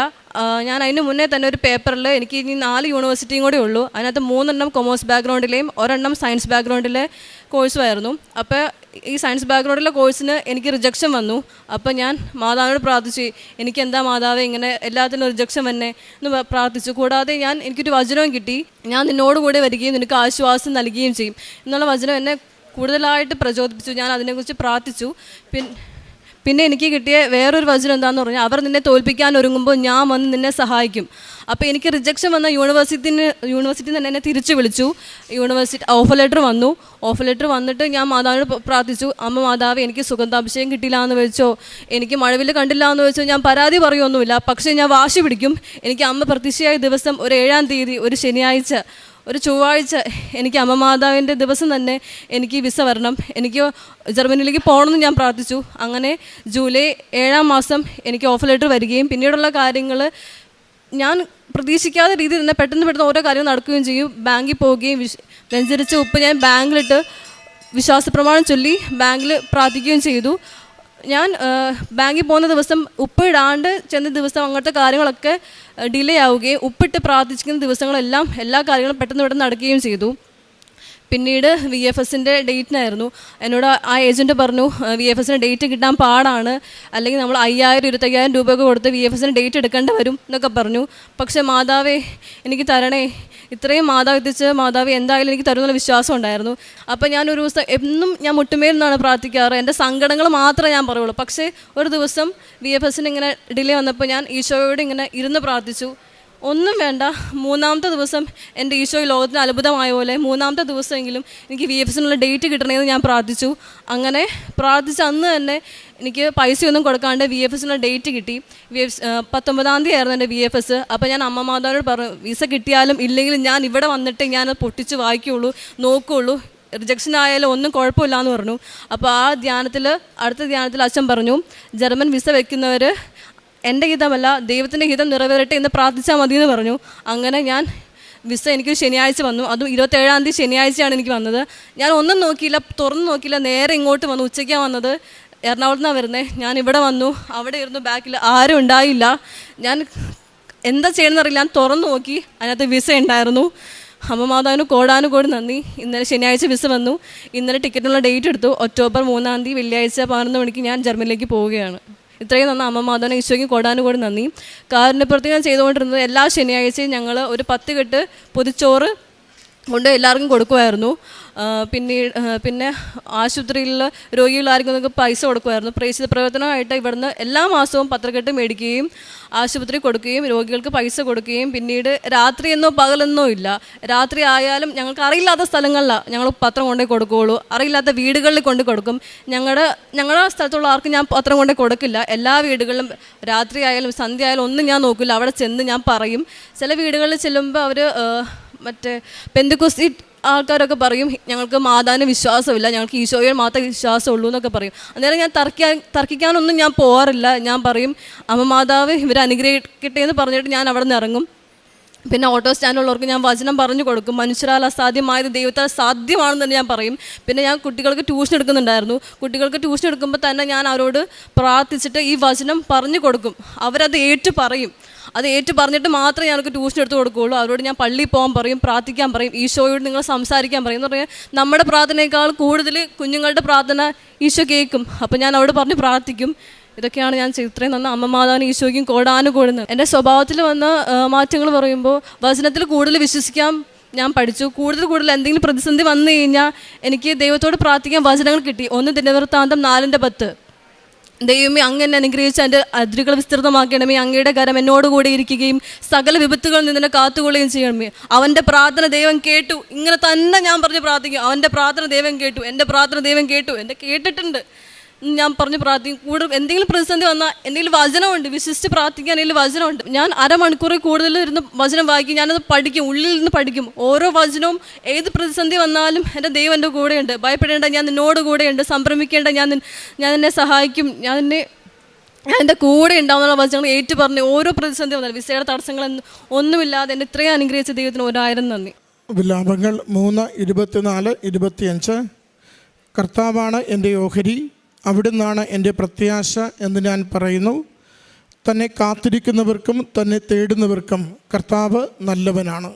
ഞാൻ അതിന് മുന്നേ തന്നെ ഒരു പേപ്പറിൽ എനിക്ക് ഇനി 4 യൂണിവേഴ്സിറ്റിയും കൂടെ ഉള്ളൂ. അതിനകത്ത് 3 കൊമേഴ്സ് ബാക്ക്ഗ്രൗണ്ടിലെയും 1 സയൻസ് ബാക്ക്ഗ്രൗണ്ടിലെ കോഴ്സുമായിരുന്നു. അപ്പോൾ ഈ സയൻസ് ബാക്ക്ഗ്രൗണ്ടിലെ കോഴ്സിന് എനിക്ക് റിജക്ഷൻ വന്നു. അപ്പോൾ ഞാൻ മാതാവിനോട് പ്രാർത്ഥിച്ചു, എനിക്കെന്താ മാതാവ് ഇങ്ങനെ എല്ലാത്തിനും റിജക്ഷൻ വന്നെ എന്ന് പ്രാർത്ഥിച്ചു. കൂടാതെ എനിക്കൊരു വചനവും കിട്ടി, ഞാൻ നിന്നോട് കൂടെ വരികയും നിനക്ക് ആശ്വാസം നൽകുകയും ചെയ്യും എന്നുള്ള വചനം എന്നെ കൂടുതലായിട്ട് പ്രചോദിപ്പിച്ചു. ഞാൻ അതിനെക്കുറിച്ച് പ്രാർത്ഥിച്ചു. പിന്നെ എനിക്ക് കിട്ടിയ വേറൊരു വചനം എന്താണെന്ന് പറഞ്ഞാൽ, അവർ നിന്നെ തോൽപ്പിക്കാൻ ഒരുങ്ങുമ്പോൾ ഞാൻ വന്ന് നിന്നെ സഹായിക്കും. അപ്പോൾ എനിക്ക് റിജക്ഷൻ വന്ന യൂണിവേഴ്സിറ്റി തന്നെ എന്നെ തിരിച്ചു വിളിച്ചു. ഓഫർ ലെറ്റർ വന്നു. ഓഫർ ലെറ്റർ വന്നിട്ട് ഞാൻ മാതാവിനോട് പ്രാർത്ഥിച്ചു, അമ്മ മാതാവ് എനിക്ക് സുഗന്ധാഭിഷേകം കിട്ടില്ല എന്ന് വെച്ചോ, എനിക്ക് മഴവിൽ കണ്ടില്ല എന്ന് വെച്ചോ ഞാൻ പരാതി പറയുമൊന്നുമില്ല. പക്ഷേ ഞാൻ വാശി പിടിക്കും. എനിക്ക് അമ്മ പ്രതീക്ഷയായ ദിവസം ഒരു 7-ാം തീയതി ഒരു ശനിയാഴ്ച ഒരു ചൊവ്വാഴ്ച എനിക്ക് അമ്മ മാതാവിൻ്റെ ദിവസം തന്നെ എനിക്ക് വിസ വരണം, എനിക്ക് ജർമ്മനിയിലേക്ക് പോകണമെന്ന് ഞാൻ പ്രാർത്ഥിച്ചു. അങ്ങനെ ജൂലൈ 7-ാം മാസം എനിക്ക് ഓഫർ ലെറ്റർ വരികയും പിന്നീടുള്ള കാര്യങ്ങൾ ഞാൻ പ്രതീക്ഷിക്കാത്ത രീതിയിൽ തന്നെ പെട്ടെന്ന് ഓരോ കാര്യങ്ങൾ നടക്കുകയും ചെയ്യും. ബാങ്കിൽ പോവുകയും വെഞ്ചരിച്ച ഉപ്പ് ഞാൻ ബാങ്കിലിട്ട് വിശ്വാസപ്രമാണം ചൊല്ലി ബാങ്കിൽ പ്രാർത്ഥിക്കുകയും ചെയ്തു. ഞാൻ ബാങ്കിൽ പോകുന്ന ദിവസം ഉപ്പിടാണ്ട് ചെന്ന ദിവസം അങ്ങനത്തെ കാര്യങ്ങളൊക്കെ ഡിലേ ആവുകയും ഉപ്പിട്ട് പ്രാർത്ഥിക്കുന്ന ദിവസങ്ങളെല്ലാം എല്ലാ കാര്യങ്ങളും പെട്ടെന്ന് നടക്കുകയും ചെയ്തു. പിന്നീട് VFSൻ്റെ ഡേറ്റിനായിരുന്നു. എന്നോട് ആ ഏജൻറ്റ് പറഞ്ഞു VFSൻ്റെ ഡേറ്റ് കിട്ടാൻ പാടാണ്, അല്ലെങ്കിൽ നമ്മൾ 5,000-25,000 രൂപയൊക്കെ കൊടുത്ത് VFSന് ഡേറ്റ് എടുക്കേണ്ടി വരും എന്നൊക്കെ പറഞ്ഞു. പക്ഷേ മാതാവേ എനിക്ക് തരണേ, ഇത്രയും മാതാവ് എത്തിച്ച് മാതാവ് എന്തായാലും എനിക്ക് തരുമെന്നുള്ള വിശ്വാസം ഉണ്ടായിരുന്നു. അപ്പോൾ ഞാനൊരു ദിവസം എന്നും ഞാൻ മുട്ടുമേൽ നിന്നാണ് പ്രാർത്ഥിക്കാറ്, എൻ്റെ സങ്കടങ്ങൾ മാത്രമേ ഞാൻ പറയുള്ളൂ. പക്ഷേ ഒരു ദിവസം VFSന് ഇങ്ങനെ ഡിലേ വന്നപ്പോൾ ഞാൻ ഈശോയോട് ഇങ്ങനെ ഇരുന്ന് പ്രാർത്ഥിച്ചു. ഒന്നും വേണ്ട, 3-ാമത്തെ ദിവസം എൻ്റെ ഈശോ ലോകത്തിന് അത്ഭുതമായ പോലെ 3-ാമത്തെ ദിവസമെങ്കിലും എനിക്ക് VFSനുള്ള ഡേറ്റ് കിട്ടണമെന്ന് ഞാൻ പ്രാർത്ഥിച്ചു. അങ്ങനെ പ്രാർത്ഥിച്ച അന്ന് തന്നെ എനിക്ക് പൈസയൊന്നും കൊടുക്കാണ്ട് VFSനുള്ള ഡേറ്റ് കിട്ടി. 19-ാം തീയതി ആയിരുന്നു എൻ്റെ VFS. അപ്പോൾ ഞാൻ അമ്മ മാതാവിനോട് പറഞ്ഞു, വിസ കിട്ടിയാലും ഇല്ലെങ്കിലും ഞാൻ ഇവിടെ വന്നിട്ട് ഞാൻ പൊട്ടിച്ച് വായിക്കുകയുള്ളൂ, നോക്കുകയുള്ളൂ, റിജക്ഷൻ ആയാലും ഒന്നും കുഴപ്പമില്ല എന്ന് പറഞ്ഞു. അപ്പോൾ അടുത്ത ധ്യാനത്തിൽ അച്ഛൻ പറഞ്ഞു, ജർമ്മൻ വിസ വയ്ക്കുന്നവർ എൻ്റെ ഹിതമല്ല ദൈവത്തിൻ്റെ ഹിതം നിറവേറട്ടെ എന്ന് പ്രാർത്ഥിച്ചാൽ മതി എന്ന് പറഞ്ഞു. അങ്ങനെ വിസ എനിക്ക് ശനിയാഴ്ച വന്നു. അതും 27-ാം തീയതി ശനിയാഴ്ചയാണ് എനിക്ക് വന്നത്. ഞാൻ ഒന്നും നോക്കിയില്ല, തുറന്നു നോക്കിയില്ല, നേരെ ഇങ്ങോട്ട് വന്നു. ഉച്ചയ്ക്കാണ് വന്നത്, എറണാകുളത്ത് നിന്നാണ് വരുന്നത്. ഞാൻ ഇവിടെ വന്നു, അവിടെ ഇരുന്നു, ബാക്കിൽ ആരും ഉണ്ടായില്ല. ഞാൻ എന്താ ചെയ്യണമെന്നറിയില്ല, ഞാൻ തുറന്നു നോക്കി, അതിനകത്ത് വിസ ഉണ്ടായിരുന്നു. അമ്മ മാതാവിന് കോടാനുകോടി നന്ദി. ഇന്നലെ ശനിയാഴ്ച വിസ വന്നു. ഇന്നലെ ടിക്കറ്റിനുള്ള ഡേറ്റ് എടുത്തു. ഒക്ടോബർ 3-ാം തീയതി വെള്ളിയാഴ്ച 11 മണിക്ക് ഞാൻ ജർമ്മനിലേക്ക് പോവുകയാണ്. ഇത്രയും നന്ദി അമ്മ മാതാവിന് ഈശോയ്ക്ക് കോടാനുകോടി നന്ദി. കാരുണ്യപ്രവൃത്തി ഞാൻ ചെയ്തുകൊണ്ടിരുന്നത് എല്ലാ ശനിയാഴ്ചയും ഞങ്ങൾ ഒരു 10 കെട്ട് പൊതിച്ചോറ് കൊണ്ട് എല്ലാവർക്കും കൊടുക്കുമായിരുന്നു. പിന്നെ ആശുപത്രിയിൽ രോഗികളായിരിക്കും പൈസ കൊടുക്കുമായിരുന്നു. പ്രേക്ഷിത പ്രവർത്തനമായിട്ട് ഇവിടുന്ന് എല്ലാ മാസവും പത്രക്കെട്ട് മേടിക്കുകയും ആശുപത്രി കൊടുക്കുകയും രോഗികൾക്ക് പൈസ കൊടുക്കുകയും പിന്നീട് രാത്രിയെന്നോ പകലെന്നോ ഇല്ല, രാത്രി ആയാലും ഞങ്ങൾക്ക് അറിയില്ലാത്ത സ്ഥലങ്ങളിലാണ് ഞങ്ങൾ പത്രം കൊണ്ടേ കൊടുക്കുകയുള്ളൂ. അറിയില്ലാത്ത വീടുകളിൽ കൊണ്ട് കൊടുക്കും. ഞങ്ങളുടെ സ്ഥലത്തുള്ള ആർക്കും ഞാൻ പത്രം കൊണ്ടേ കൊടുക്കില്ല. എല്ലാ വീടുകളിലും രാത്രി ആയാലും സന്ധ്യ ആയാലും ഒന്നും ഞാൻ നോക്കില്ല, അവിടെ ചെന്ന് ഞാൻ പറയും. ചില വീടുകളിൽ ചെല്ലുമ്പോൾ അവർ മറ്റേ പെന്തക്കോസ്തി ആൾക്കാരൊക്കെ പറയും ഞങ്ങൾക്ക് മാതാവിന് വിശ്വാസമില്ല, ഞങ്ങൾക്ക് ഈശോയിൽ മാത്രമേ വിശ്വാസമുള്ളൂ എന്നൊക്കെ പറയും. അന്നേരം ഞാൻ തർക്കിക്കാനൊന്നും ഞാൻ പോകാറില്ല. ഞാൻ പറയും അമ്മ മാതാവ് ഇവരെ അനുഗ്രഹിക്കട്ടെ എന്ന് പറഞ്ഞിട്ട് ഞാൻ അവിടെ നിന്ന് ഇറങ്ങും. പിന്നെ ഓട്ടോ സ്റ്റാൻഡിലുള്ളവർക്ക് ഞാൻ വചനം പറഞ്ഞു കൊടുക്കും. മനുഷ്യരാൽ അസാധ്യമായത് ദൈവത്താൽ സാധ്യമാണെന്ന് തന്നെ ഞാൻ പറയും. പിന്നെ ഞാൻ കുട്ടികൾക്ക് ട്യൂഷൻ എടുക്കുന്നുണ്ടായിരുന്നു. കുട്ടികൾക്ക് ട്യൂഷൻ എടുക്കുമ്പോൾ തന്നെ ഞാൻ അവരോട് പ്രാർത്ഥിച്ചിട്ട് ഈ വചനം പറഞ്ഞു കൊടുക്കും. അവരത് ഏറ്റു പറയും. അത് ഏറ്റു പറഞ്ഞിട്ട് മാത്രമേ ഞങ്ങൾക്ക് ട്യൂഷൻ എടുത്ത് കൊടുക്കുകയുള്ളൂ. അവരോട് ഞാൻ പള്ളിയിൽ പോകാൻ പറയും, പ്രാർത്ഥിക്കാൻ പറയും, ഈശോയോട് നിങ്ങൾ സംസാരിക്കാൻ പറയും. എന്ന് പറഞ്ഞാൽ നമ്മുടെ പ്രാർത്ഥനയേക്കാൾ കൂടുതൽ കുഞ്ഞുങ്ങളുടെ പ്രാർത്ഥന ഈശോ കേൾക്കും. അപ്പോൾ ഞാൻ അവരോട് പറഞ്ഞ് പ്രാർത്ഥിക്കും. ഇതൊക്കെയാണ് ഞാൻ ഇത്രയും നന്ന അമ്മ മാതാവിന് ഈശോയ്ക്കും കോടാനുകൂടുന്നത്. എൻ്റെ സ്വഭാവത്തിൽ വന്ന മാറ്റങ്ങൾ പറയുമ്പോൾ വചനത്തിൽ കൂടുതൽ വിശ്വസിക്കാൻ ഞാൻ പഠിച്ചു. കൂടുതൽ എന്തെങ്കിലും പ്രതിസന്ധി വന്നു കഴിഞ്ഞാൽ എനിക്ക് ദൈവത്തോട് പ്രാർത്ഥിക്കാൻ വചനങ്ങൾ കിട്ടി. 1 ദിനവൃത്താന്തം 4:10. ദൈവമേ, അങ്ങനെ അനുഗ്രഹിച്ച് എൻ്റെ അതിരുകൾ വിസ്തൃതമാക്കണമേ. അങ്ങയുടെ കരം എന്നോടുകൂടി ഇരിക്കുകയും സകല വിപത്തുകളിൽ നിന്ന് കാത്തുകൊള്ളുകയും ചെയ്യണമേ. അവൻ്റെ പ്രാർത്ഥന ദൈവം കേട്ടു. ഇങ്ങനെ തന്നെ ഞാൻ പറഞ്ഞ് പ്രാർത്ഥിക്കും. അവൻ്റെ പ്രാർത്ഥന ദൈവം കേട്ടു, എൻ്റെ പ്രാർത്ഥന ദൈവം കേട്ടു, എൻ്റെ കേട്ടിട്ടുണ്ട് ഞാൻ പറഞ്ഞ് പ്രാർത്ഥിക്കും. കൂടുതൽ എന്തെങ്കിലും പ്രതിസന്ധി വന്നാൽ എന്തെങ്കിലും വചനമുണ്ട്, വിശ്വസിച്ച് പ്രാർത്ഥിക്കാൻ എന്തെങ്കിലും വചനമുണ്ട്. ഞാൻ അരമണിക്കൂറിൽ കൂടുതൽ ഇരുന്ന് വചനം വായിക്കും. ഞാനത് പഠിക്കും, ഉള്ളിൽ നിന്ന് പഠിക്കും. ഓരോ വചനവും ഏത് പ്രതിസന്ധി വന്നാലും എൻ്റെ ദൈവം എൻ്റെ കൂടെയുണ്ട്. ഭയപ്പെടേണ്ട, ഞാൻ നിന്നോട് കൂടെയുണ്ട്. സംഭ്രമിക്കേണ്ട, ഞാൻ നിന്നെ സഹായിക്കും, ഞാൻ എൻ്റെ കൂടെ ഉണ്ടാവുന്ന വചനങ്ങൾ ഏറ്റു പറഞ്ഞ് ഓരോ പ്രതിസന്ധി വന്നാലും വിസയുടെ തടസ്സങ്ങളൊന്നും ഒന്നുമില്ലാതെ എന്നെ ഇത്രയും അനുഗ്രഹിച്ച ദൈവത്തിന് 1000 നന്ദി. വിലാപങ്ങൾ 3:24-25. കർത്താവാണ് എൻ്റെ ഓഹരി, അവിടുന്നാണ് എൻ്റെ പ്രത്യാശ എന്ന് ഞാൻ പറയുന്നു. തന്നെ കാത്തിരിക്കുന്നവർക്കും തന്നെ തേടുന്നവർക്കും കർത്താവ് നല്ലവനാണ്.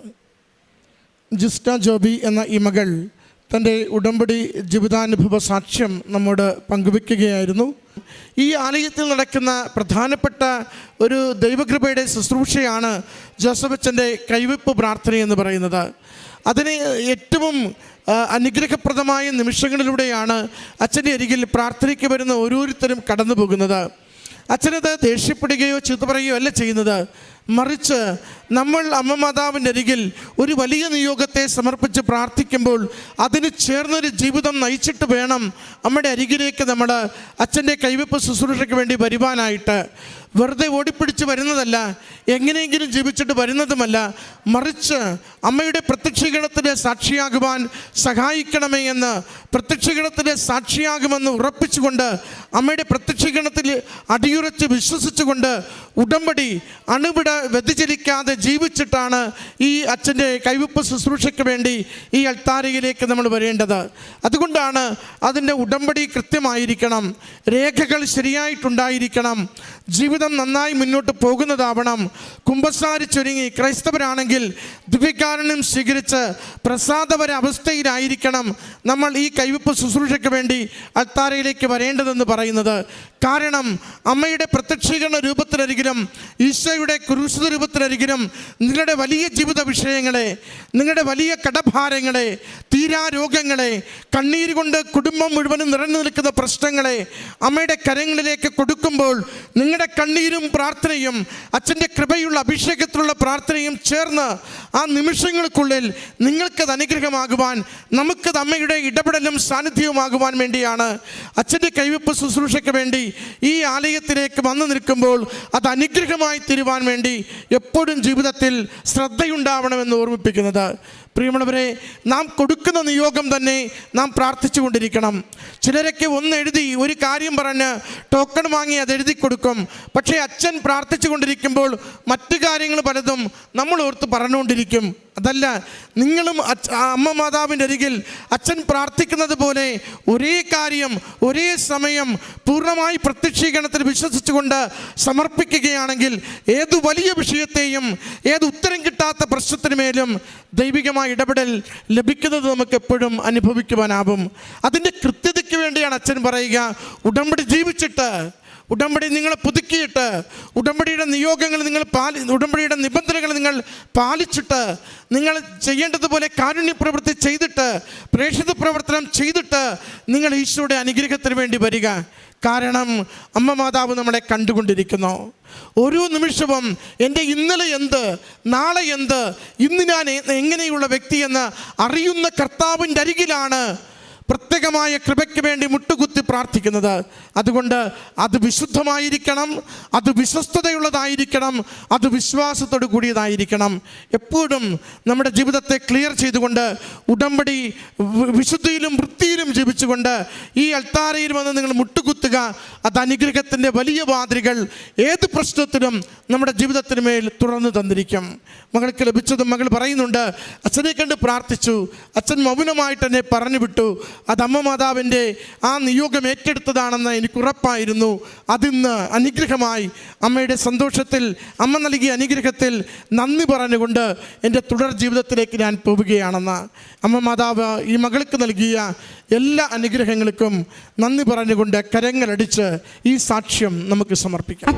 ജിസ്റ്റ ജോബി എന്ന ഈ മകൾ തൻ്റെ ഉടമ്പടി ജീവിതാനുഭവ സാക്ഷ്യം നമ്മോട് പങ്കുവയ്ക്കുകയായിരുന്നു. ഈ ആലയത്തിൽ നടക്കുന്ന പ്രധാനപ്പെട്ട ഒരു ദൈവകൃപയുടെ ശുശ്രൂഷയാണ് ജോസഫ് അച്ഛൻ്റെ കൈവെപ്പ് പ്രാർത്ഥന എന്ന് പറയുന്നത്. അതിന് ഏറ്റവും അനുഗ്രഹപ്രദമായ നിമിഷങ്ങളിലൂടെയാണ് അച്ഛൻ്റെ അരികിൽ പ്രാർത്ഥനയ്ക്ക് വരുന്ന ഓരോരുത്തരും കടന്നു പോകുന്നത്. അച്ഛനത് ദേഷ്യപ്പെടുകയോ ചീത്ത പറയുകയോ അല്ല ചെയ്യുന്നത്. മറിച്ച് നമ്മൾ അമ്മ മാതാവിൻ്റെ അരികിൽ ഒരു വലിയ നിയോഗത്തെ സമർപ്പിച്ച് പ്രാർത്ഥിക്കുമ്പോൾ അതിന് ചേർന്നൊരു ജീവിതം നയിച്ചിട്ട് വേണം നമ്മുടെ അരികിലേക്ക് നമ്മൾ അച്ഛൻ്റെ കൈവെപ്പ് ശുശ്രൂഷയ്ക്ക് വേണ്ടി വരുവാനായിട്ട്. വെറുതെ ഓടിപ്പിടിച്ച് വരുന്നതല്ല, എങ്ങനെയെങ്കിലും ജീവിച്ചിട്ട് വരുന്നതുമല്ല. മറിച്ച് അമ്മയുടെ പ്രത്യക്ഷീകരണത്തിൻ്റെ സാക്ഷിയാകുവാൻ സഹായിക്കണമേ എന്ന്, പ്രത്യക്ഷീകരണത്തിൻ്റെ സാക്ഷിയാകുമെന്ന് ഉറപ്പിച്ചുകൊണ്ട് അമ്മയുടെ പ്രത്യക്ഷീകരണത്തിൽ അടിയുറച്ച് വിശ്വസിച്ചുകൊണ്ട് ഉടമ്പടി അണുവിട വ്യതിചലിക്കാതെ ജീവിച്ചിട്ടാണ് ഈ അച്ഛൻ്റെ കൈവെപ്പ് ശുശ്രൂഷയ്ക്ക് വേണ്ടി ഈ അൾത്താരയിലേക്ക് നമ്മൾ വരേണ്ടത്. അതുകൊണ്ടാണ് അതിൻ്റെ ഉടമ്പടി കൃത്യമായിരിക്കണം, രേഖകൾ ശരിയായിട്ടുണ്ടായിരിക്കണം, ജീവിതം നന്നായി മുന്നോട്ട് പോകുന്നതാവണം. കുമ്പസാരിച്ചൊരുങ്ങി ക്രൈസ്തവരാണെങ്കിൽ ദിവ്യകാരുണ്യം സ്വീകരിച്ച് പ്രസാദപര അവസ്ഥയിലായിരിക്കണം നമ്മൾ ഈ കൈവെപ്പ് ശുശ്രൂഷയ്ക്ക് വേണ്ടി അൾത്താരയിലേക്ക് വരേണ്ടതെന്ന് പറയുന്നത്. കാരണം അമ്മയുടെ പ്രത്യക്ഷീകരണ രൂപത്തിലരികിലും ഈശോയുടെ ക്രൂശിത രൂപത്തിലരികിലും നിങ്ങളുടെ വലിയ ജീവിത വിഷയങ്ങളെ, നിങ്ങളുടെ വലിയ കടഭാരങ്ങളെ, തീരാരോഗങ്ങളെ, കണ്ണീര് കൊണ്ട് കുടുംബം മുഴുവനും നിറഞ്ഞു നിൽക്കുന്ന പ്രശ്നങ്ങളെ അമ്മയുടെ കരങ്ങളിലേക്ക് കൊടുക്കുമ്പോൾ നിങ്ങളുടെ കണ്ണീരും പ്രാർത്ഥനയും അച്ഛൻ്റെ കൃപയുള്ള അഭിഷേകത്തിലുള്ള പ്രാർത്ഥനയും ചേർന്ന് ആ നിമിഷങ്ങൾക്കുള്ളിൽ നിങ്ങൾക്കത് അനുഗ്രഹമാകുവാൻ, നമുക്കത് അമ്മയുടെ ഇടപെടലും സാന്നിധ്യവുമാകുവാൻ വേണ്ടിയാണ് അച്ഛൻ്റെ കൈവെപ്പ് ശുശ്രൂഷയ്ക്ക് വേണ്ടി ഈ ആലയത്തിലേക്ക് വന്നു നിൽക്കുമ്പോൾ അത് അനുഗ്രഹമായി തീരുവാൻ വേണ്ടി എപ്പോഴും ജീവിതത്തിൽ ശ്രദ്ധയുണ്ടാവണമെന്ന് ഓർമ്മിപ്പിക്കുന്നത്. പ്രിയമുള്ളവരെ, നാം കൊടുക്കുന്ന നിയോഗം തന്നെ നാം പ്രാർത്ഥിച്ചു കൊണ്ടിരിക്കണം. ചിലരൊക്കെ എഴുതി ഒരു കാര്യം പറഞ്ഞ് ടോക്കൺ വാങ്ങി അത് എഴുതി കൊടുക്കും. പക്ഷേ അച്ഛൻ പ്രാർത്ഥിച്ചു കൊണ്ടിരിക്കുമ്പോൾ മറ്റു കാര്യങ്ങൾ പലതും നമ്മൾ ഓർത്ത് പറഞ്ഞുകൊണ്ടിരിക്കും. അതല്ല, നിങ്ങളും അമ്മ മാതാവിൻ്റെ അരികിൽ അച്ഛൻ പ്രാർത്ഥിക്കുന്നത് പോലെ ഒരേ കാര്യം ഒരേ സമയം പൂർണ്ണമായി പ്രത്യക്ഷീകരണത്തിൽ വിശ്വസിച്ചുകൊണ്ട് സമർപ്പിക്കുകയാണെങ്കിൽ ഏതു വലിയ വിഷയത്തെയും, ഏത് ഉത്തരം കിട്ടാത്ത പ്രശ്നത്തിനുമേലും ദൈവികമായ ഇടപെടൽ ലഭിക്കുന്നത് നമുക്ക് എപ്പോഴും അനുഭവിക്കുവാനാവും. അതിൻ്റെ കൃത്യതയ്ക്ക് വേണ്ടിയാണ് അച്ഛൻ പറയുക, ഉടമ്പടി ജീവിച്ചിട്ട്, ഉടമ്പടി നിങ്ങളെ പുതുക്കിയിട്ട്, ഉടമ്പടിയുടെ നിയോഗങ്ങൾ നിങ്ങൾ ഉടമ്പടിയുടെ നിബന്ധനകൾ നിങ്ങൾ പാലിച്ചിട്ട്, നിങ്ങൾ ചെയ്യേണ്ടതുപോലെ കാരുണ്യ പ്രവൃത്തി ചെയ്തിട്ട്, പ്രേക്ഷിത പ്രവർത്തനം ചെയ്തിട്ട് നിങ്ങൾ ഈശോയുടെ അനുഗ്രഹത്തിന് വേണ്ടി വരിക. കാരണം അമ്മ മാതാവ് നമ്മളെ കണ്ടുകൊണ്ടിരിക്കുന്നു. ഓരോ നിമിഷവും എൻ്റെ ഇന്നലെ എന്ത്, നാളെ എന്ത്, ഇന്ന് ഞാൻ എങ്ങനെയുള്ള വ്യക്തിയെന്ന് അറിയുന്ന കർത്താവിൻ്റെ അരികിലാണ് പ്രത്യേകമായ കൃപയ്ക്ക് വേണ്ടി മുട്ടുകുത്തി പ്രാർത്ഥിക്കുന്നത്. അതുകൊണ്ട് അത് വിശുദ്ധമായിരിക്കണം, അത് വിശ്വസ്തതയുള്ളതായിരിക്കണം, അത് വിശ്വാസത്തോടു കൂടിയതായിരിക്കണം. എപ്പോഴും നമ്മുടെ ജീവിതത്തെ ക്ലിയർ ചെയ്തുകൊണ്ട് ഉടമ്പടി വിശുദ്ധിയിലും വൃത്തിയിലും ജീവിച്ചുകൊണ്ട് ഈ അൾത്താരയിൽ വന്ന് നിങ്ങൾ മുട്ടുകുത്തുക. അത് അനുഗ്രഹത്തിൻ്റെ വലിയ വാതിലുകൾ ഏത് പ്രശ്നത്തിലും നമ്മുടെ ജീവിതത്തിന് മേൽ തുറന്നു തന്നിരിക്കും. മകൾക്ക് ലഭിച്ചതും മകൾ പറയുന്നുണ്ട്, അച്ഛനെ കണ്ട് പ്രാർത്ഥിച്ചു, അച്ഛൻ മൗനമായിട്ട് എന്നെ പറഞ്ഞു വിട്ടു. അത് അമ്മ മാതാവിൻ്റെ ആ നിയോഗം ഏറ്റെടുത്തതാണെന്ന് എനിക്ക് ഉറപ്പായിരുന്നു. അതിന്ന് അനുഗ്രഹമായി. അമ്മയുടെ സന്തോഷത്തിൽ, അമ്മ നൽകിയ അനുഗ്രഹത്തിൽ നന്ദി പറഞ്ഞുകൊണ്ട് എൻ്റെ തുടർ ജീവിതത്തിലേക്ക് ഞാൻ പോവുകയാണെന്ന്. അമ്മ മാതാവ് ഈ മകൾക്ക് നൽകിയ എല്ലാ അനുഗ്രഹങ്ങൾക്കും നന്ദി പറഞ്ഞുകൊണ്ട് കരങ്ങളടിച്ച് ഈ സാക്ഷ്യം നമുക്ക് സമർപ്പിക്കാം.